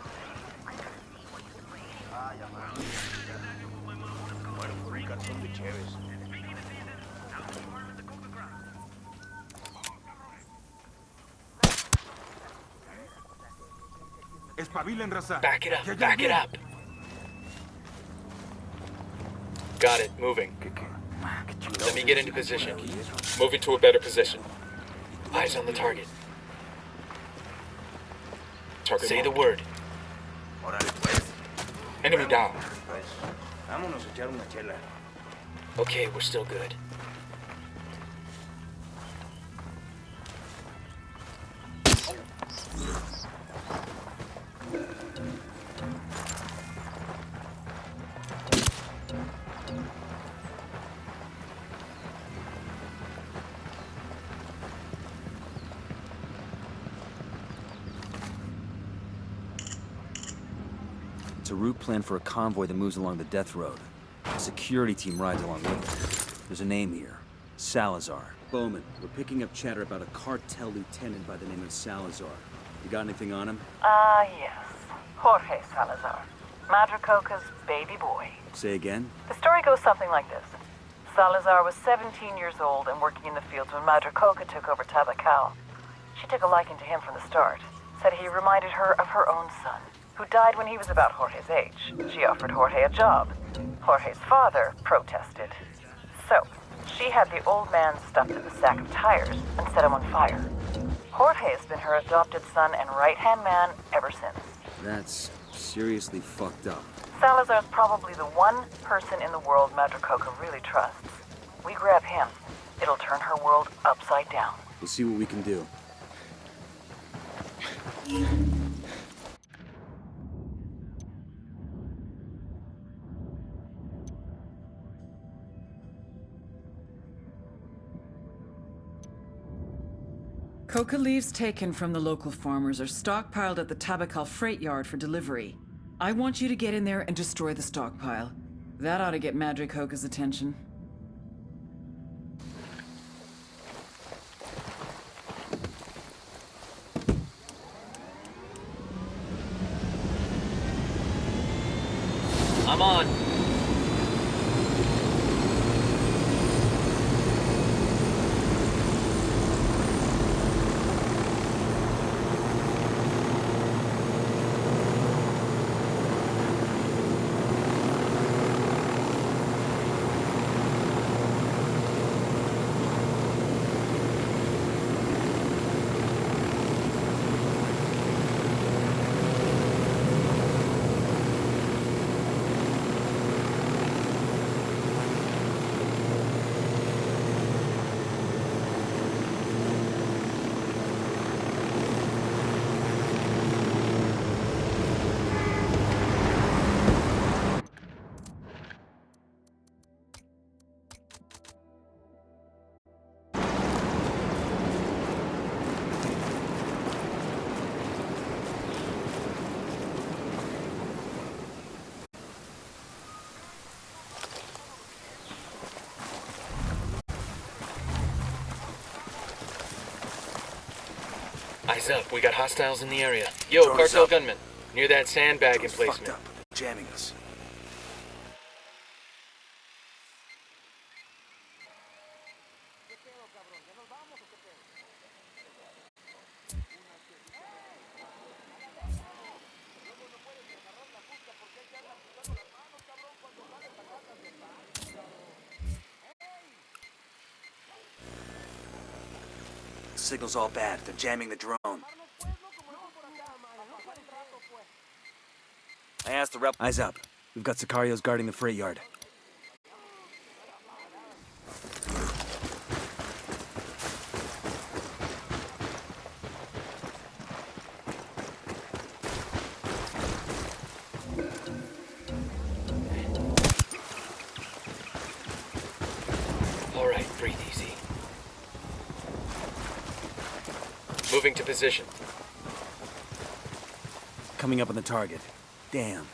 son de chéves. Back it up, back it up. Got it, moving. Let me get into position. Moving to a better position. Eyes on the target. Target Say the marked. word. Enemy down. Vámonos a echar una chela. Okay, we're still good. It's a route planned for a convoy that moves along the death road. A security team rides along with it. There's a name here. Salazar. Bowman, we're picking up chatter about a cartel lieutenant by the name of Salazar. You got anything on him? Yes. Jorge Salazar. Madricoca's baby boy. Say again? The story goes something like this. Salazar was 17 years old and working in the fields when Madricoca took over Tabacal. She took a liking to him from the start. Said he reminded her of her own son, who died when he was about Jorge's age. She offered Jorge a job. Jorge's father protested. So, she had the old man stuffed in a sack of tires and set him on fire. Jorge has been her adopted son and right-hand man ever since. That's seriously fucked up. Salazar's probably the one person in the world Madricoca really trusts. We grab him, it'll turn her world upside down. We'll see what we can do. Coca leaves taken from the local farmers are stockpiled at the Tabacal freight yard for delivery. I want you to get in there and destroy the stockpile. That ought to get Madricoca's attention. I'm on. Eyes up, we got hostiles in the area. Yo, Drones cartel up. gunman. Near that sandbag Drone's emplacement. fucked up. Jamming us. Signal's all bad. They're jamming the drone. I asked the rep. Eyes up. We've got Sicarios guarding the freight yard. All right, breathe easy. Moving to position. Coming up on the target. Damn.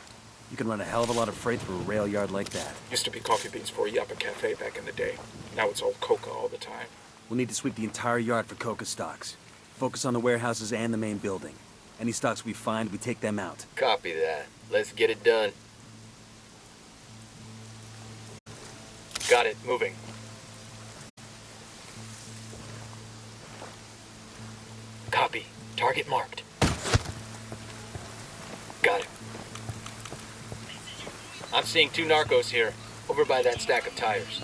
You can run a hell of a lot of freight through a rail yard like that. Used to be coffee beans for a Yappa Cafe back in the day. Now it's all coca all the time. We'll need to sweep the entire yard for coca stocks. Focus on the warehouses and the main building. Any stocks we find, we take them out. Copy that. Let's get it done. Got it. Moving. Copy. Target marked. Got it. I'm seeing 2 narcos here, over by that stack of tires.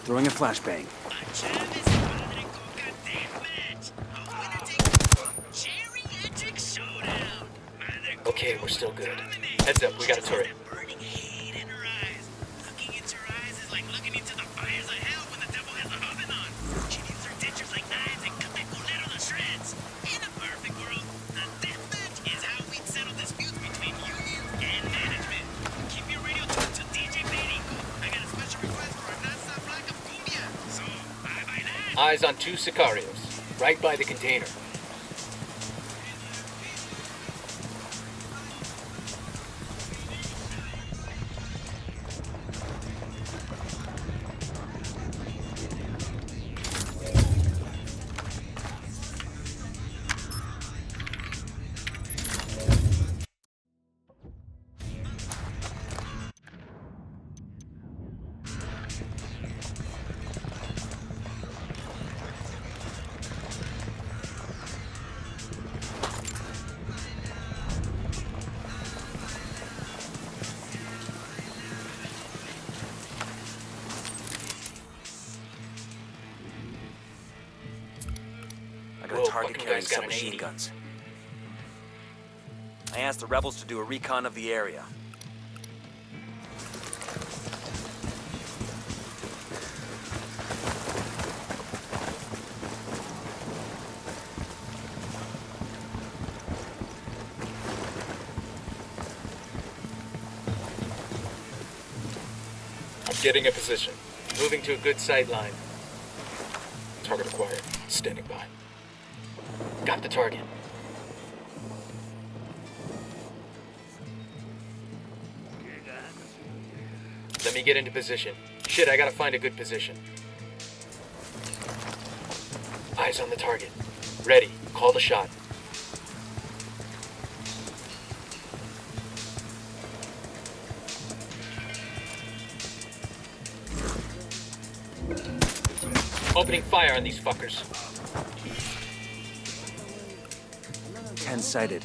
Throwing a flashbang. Okay, we're still good. Heads up, we got a turret. Eyes on 2 Sicarios, right by the container. I got a target carrying submachine guns. I asked the rebels to do a recon of the area. I'm getting a position. Moving to a good sight line. Target acquired. Standing by. Got the target. Let me get into position. Shit, I gotta find a good position. Eyes on the target. Ready. Call the shot. Opening fire on these fuckers. 10 sighted.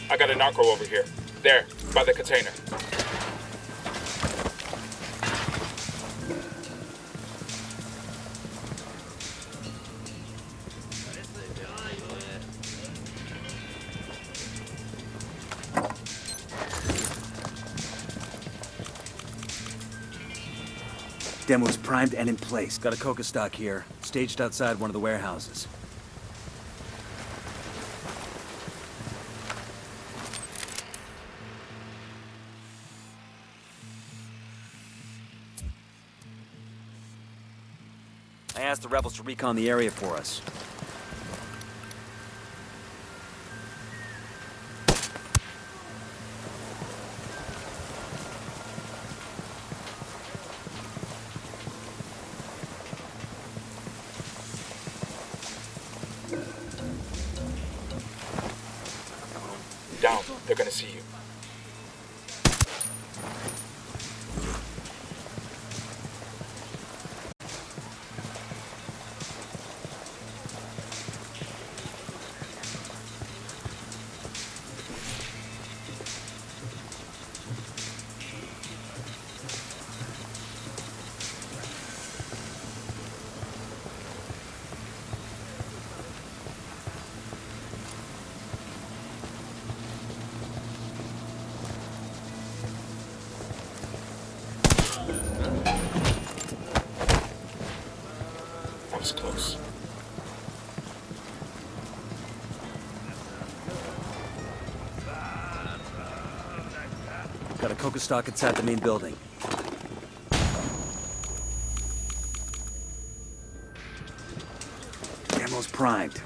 I got a narco over here. There, by the container. Demo's primed and in place. Got a coca stock here, staged outside one of the warehouses. I asked the rebels to recon the area for us. Down. They're gonna see you. That was close. Got a coca stock inside the main building. Demo's primed.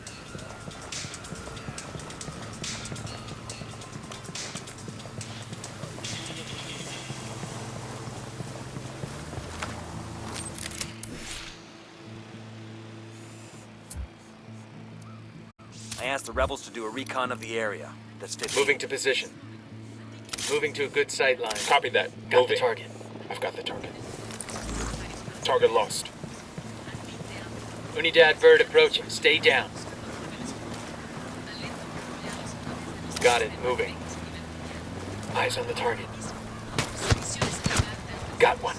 I asked the rebels to do a recon of the area. That's 15. Moving to position. Moving to a good sight line. Copy that. Got the target. I've got the target. Target lost. Unidad bird approaching. Stay down. Got it. Moving. Eyes on the target. Got one.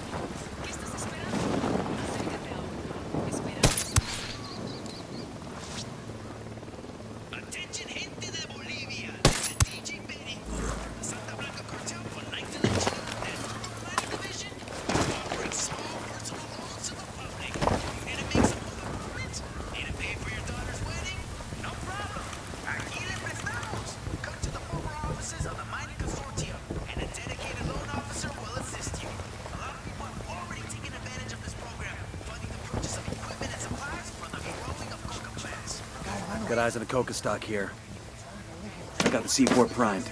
Attention gente de Bolivia. This is DJ Perico. The Santa Blanca cartel for 1919 Atlantic Division operates small personal loans to the public. You need to make some other movements? Need to pay for your daughter's wedding? No problem. Aquí le prestamos. Come to the former offices of the mining consortium, and a dedicated loan officer will assist you. A lot of people have already taken advantage of this program, funding the purchase of equipment and supplies for the growing of coca plants. Got eyes on the coca stock here. I got the C4 primed.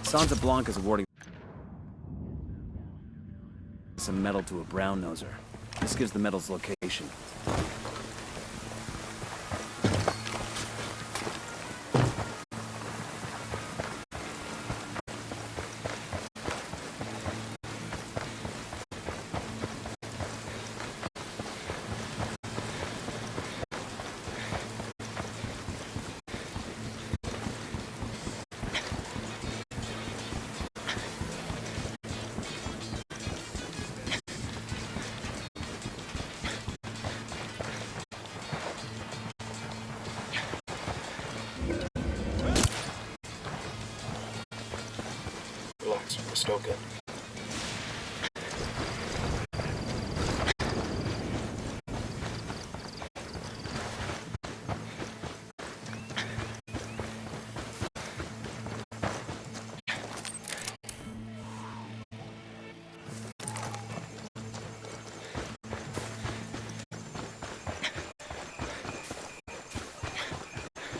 Santa Blanca's awarding some metal to a brown noser. This gives the metal's location. Relax, we're still good.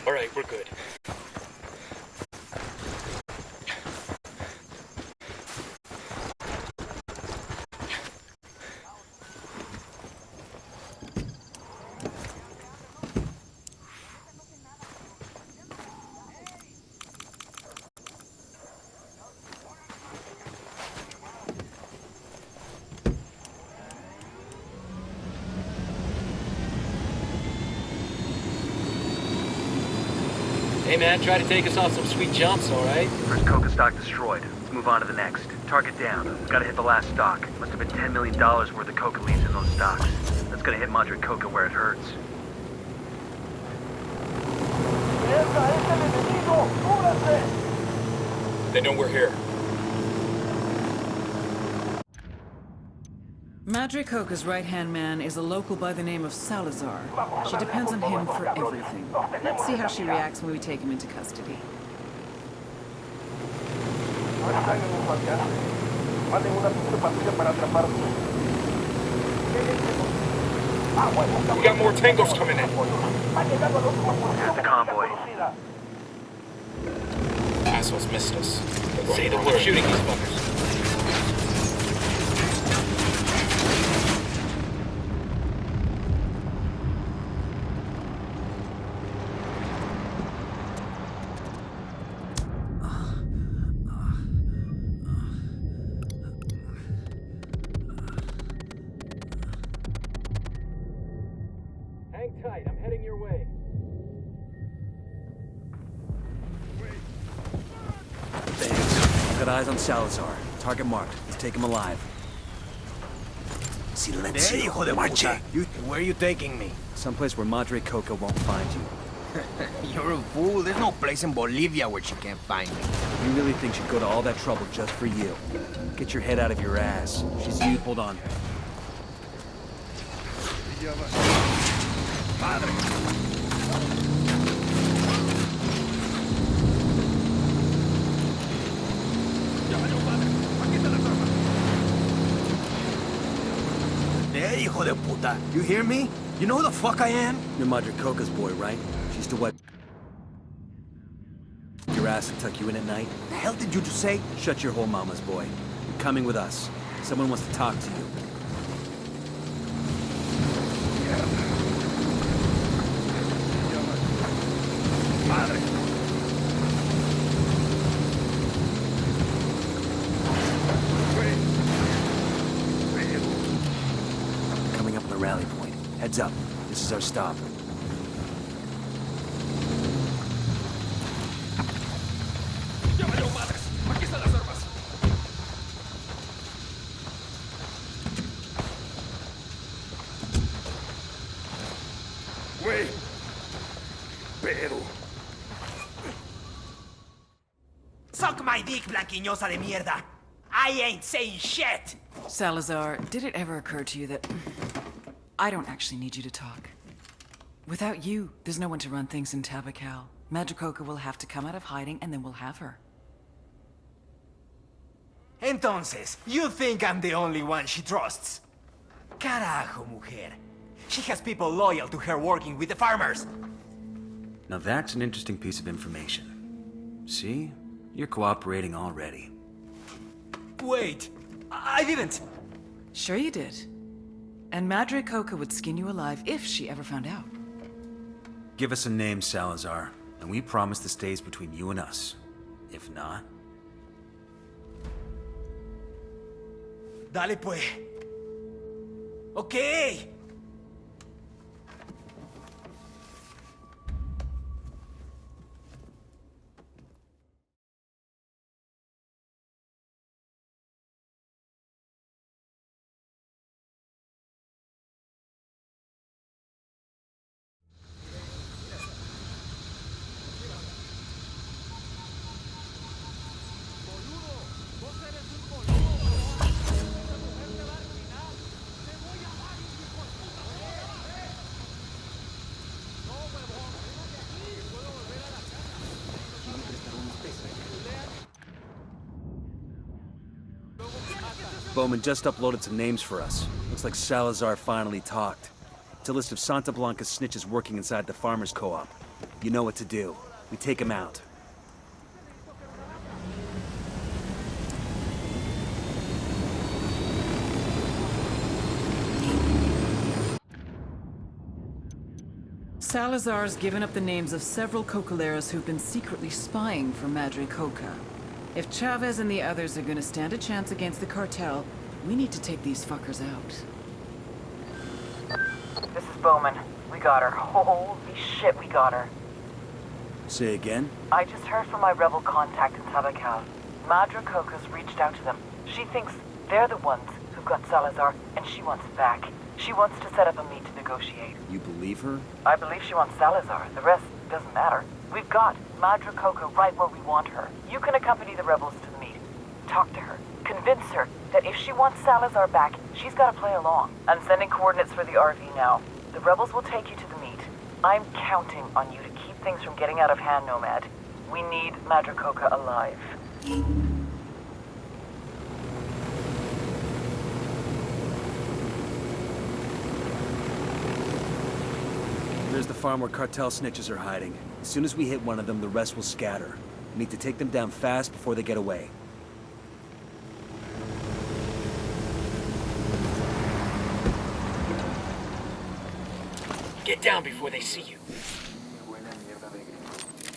All right, we're good. Hey man, try to take us off some sweet jumps, all right? First coca stock destroyed. Let's move on to the next. Target down. Gotta hit the last stock. Must have been $10 million worth of coca leaves in those stocks. That's gonna hit Madre Coca where it hurts. They know we're here. Madre Coca's right-hand man is a local by the name of Salazar. She depends on him for everything. Let's see how she reacts when we take him into custody. We got more tangos coming in. Here's the convoy. Assholes missed us. Say the word. Shooting these fuckers. Hang tight, I'm heading your way. Thanks. Got eyes on Salazar. Target marked. Let's take him alive. Silencio. hijo de puta. Where are you taking me? Someplace where Madre Coca won't find you. You're a fool. There's no place in Bolivia where she can't find me. You really think she'd go to all that trouble just for you? Get your head out of your ass. She's you. Hold on. Padre. There, hijo de puta. You hear me? You know who the fuck I am? You're Madre Coca's boy, right? She used to wipe your ass and tuck you in at night? The hell did you just say? Shut your hole, mama's boy. You're coming with us. Someone wants to talk to you. Padre. Coming up on the rally point. Heads up. This is our stop. Suck my dick, blanquiñosa de mierda. I ain't saying shit. Salazar, did it ever occur to you that I don't actually need you to talk? Without you, there's no one to run things in Tabacal. Madricoca will have to come out of hiding, and then we'll have her. Entonces, you think I'm the only one she trusts? Carajo, mujer. She has people loyal to her working with the farmers. Now that's an interesting piece of information. See? You're cooperating already. Wait, I didn't. Sure you did. And Madre Coca would skin you alive if she ever found out. Give us a name, Salazar, and we promise this stays between you and us. If not... Dale pues. Okay. Bowman just uploaded some names for us. Looks like Salazar finally talked. It's a list of Santa Blanca snitches working inside the farmers' co-op. You know what to do. We take him out. Salazar's given up the names of several cocaleros who've been secretly spying for Madre Coca. If Chavez and the others are gonna stand a chance against the cartel, we need to take these fuckers out. This is Bowman. We got her. Holy shit, we got her. Say again? I just heard from my rebel contact in Tabacal. Madre Coca's reached out to them. She thinks they're the ones who've got Salazar, and she wants him back. She wants to set up a meet to negotiate. You believe her? I believe she wants Salazar. The rest doesn't matter. We've got Madre Coca right where we want her. You can accompany the rebels to the meet. Talk to her. Convince her that if she wants Salazar back, she's got to play along. I'm sending coordinates for the RV now. The rebels will take you to the meet. I'm counting on you to keep things from getting out of hand, Nomad. We need Madre Coca alive. There's the farm where cartel snitches are hiding. As soon as we hit one of them, the rest will scatter. We need to take them down fast before they get away. Get down before they see you.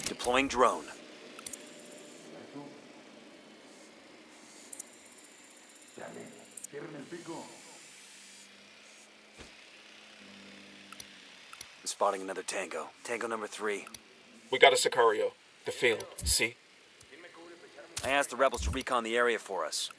Deploying drone. I'm spotting another tango. Tango number 3. We got a Sicario. The field. See? I asked the rebels to recon the area for us.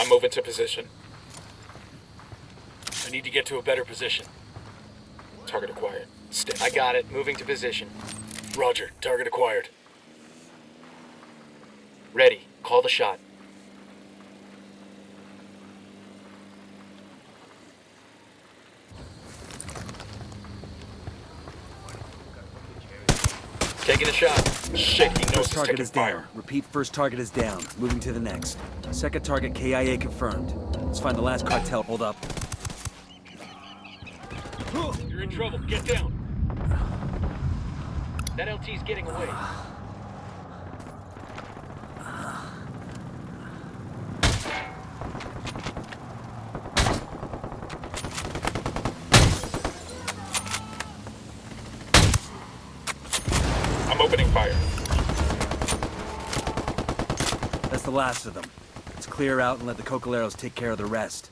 I'm moving to position. I need to get to a better position. Target acquired. Stay. I got it. Moving to position. Roger. Target acquired. Ready. Call the shot. Taking a shot. Shit, he knows First he's target taking is fire. down. Repeat, first target is down. Moving to the next. Second target KIA confirmed. Let's find the last cartel. Hold up. You're in trouble. Get down. That LT's getting away. I'm opening fire. That's the last of them. Let's clear out and let the Cocaleros take care of the rest.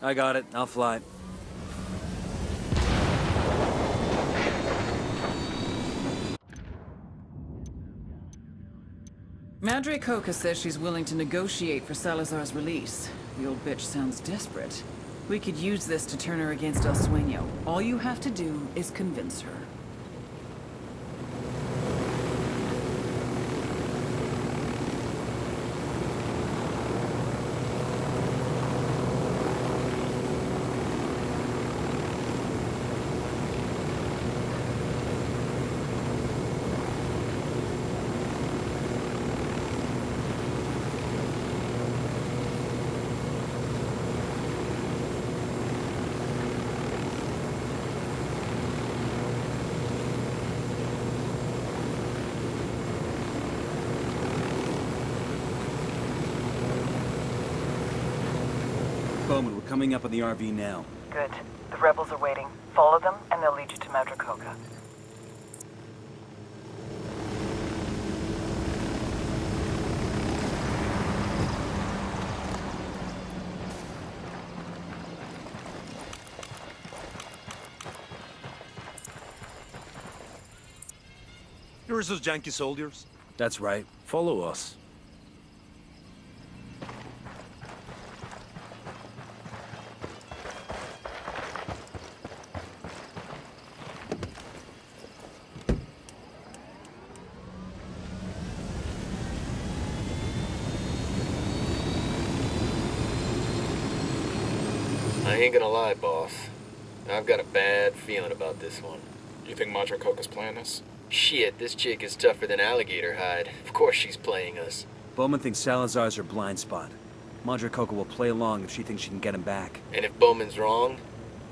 I got it. I'll fly. Madre Coca says she's willing to negotiate for Salazar's release. The old bitch sounds desperate. We could use this to turn her against El Sueño. All you have to do is convince her. Bowman, we're coming up on the RV now. Good. The rebels are waiting. Follow them, and they'll lead you to Madre Coca. You're those Yankee soldiers? That's right. Follow us. I ain't gonna lie, boss. I've got a bad feeling about this one. You think Madre Coca's playing us? Shit, this chick is tougher than alligator hide. Of course she's playing us. Bowman thinks Salazar's her blind spot. Madre Coca will play along if she thinks she can get him back. And if Bowman's wrong,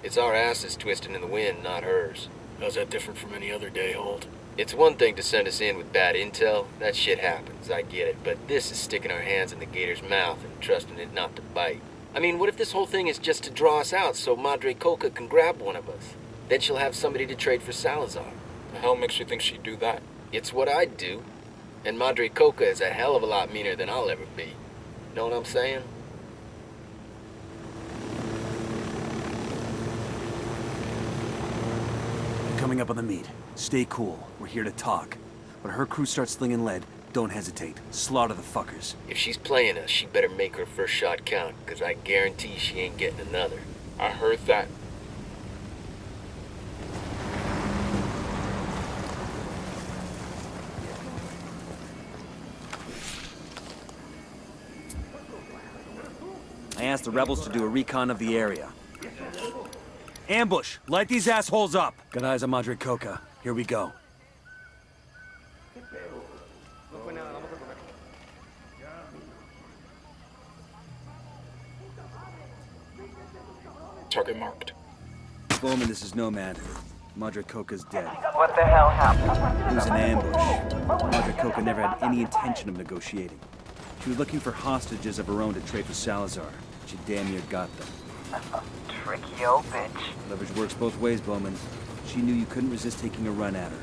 it's our asses twisting in the wind, not hers. How's that different from any other day, Holt? It's one thing to send us in with bad intel. That shit happens, I get it. But this is sticking our hands in the gator's mouth and trusting it not to bite. I mean, what if this whole thing is just to draw us out so Madre Coca can grab one of us? Then she'll have somebody to trade for Salazar. The hell makes you think she'd do that? It's what I'd do. And Madre Coca is a hell of a lot meaner than I'll ever be. Know what I'm saying? Coming up on the meet. Stay cool. We're here to talk. When her crew starts slinging lead, don't hesitate. Slaughter the fuckers. If she's playing us, she better make her first shot count, because I guarantee she ain't getting another. I heard that. I asked the rebels to do a recon of the area. Ambush! Light these assholes up! Got eyes on Madre Coca. Here we go. Target marked. Bowman, this is Nomad. Madre Coca's dead. What the hell happened? It was an ambush. Madre Coca never had any intention of negotiating. She was looking for hostages of her own to trade for Salazar. She damn near got them. Tricky old bitch. Leverage works both ways, Bowman. She knew you couldn't resist taking a run at her.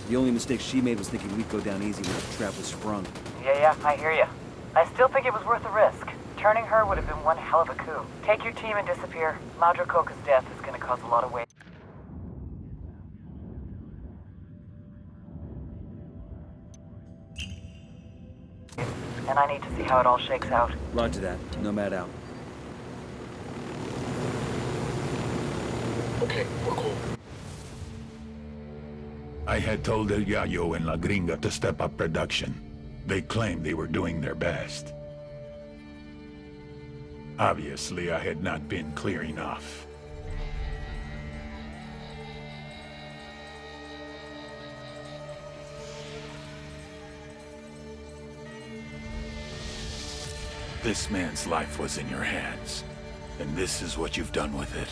The only mistake she made was thinking we'd go down easy when the trap was sprung. Yeah, I hear you. I still think it was worth the risk. Turning her would have been one hell of a coup. Take your team and disappear. Madre Coca's death is going to cause a lot of weight. And I need to see how it all shakes out. Roger that. Nomad out. Okay, we're cool. I had told El Yayo and La Gringa to step up production. They claimed they were doing their best. Obviously, I had not been clear enough. This man's life was in your hands, and this is what you've done with it.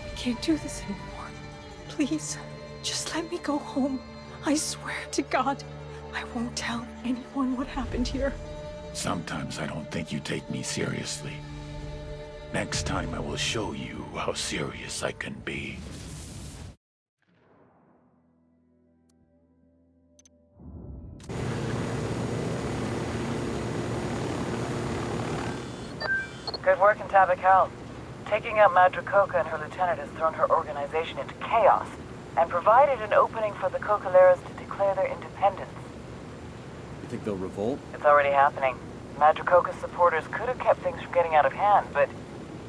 I can't do this anymore. Please, just let me go home. I swear to God, I won't tell anyone what happened here. Sometimes I don't think you take me seriously. Next time I will show you how serious I can be. Good work in Tabacal. Taking out Madre Coca and her lieutenant has thrown her organization into chaos and provided an opening for the Cocaleros to declare their independence. You think they'll revolt? It's already happening. Madre Coca's supporters could have kept things from getting out of hand, but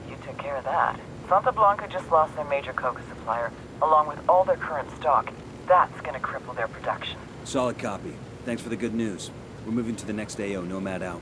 you took care of that. Santa Blanca just lost their major coca supplier, along with all their current stock. That's gonna cripple their production. Solid copy. Thanks for the good news. We're moving to the next AO, Nomad out.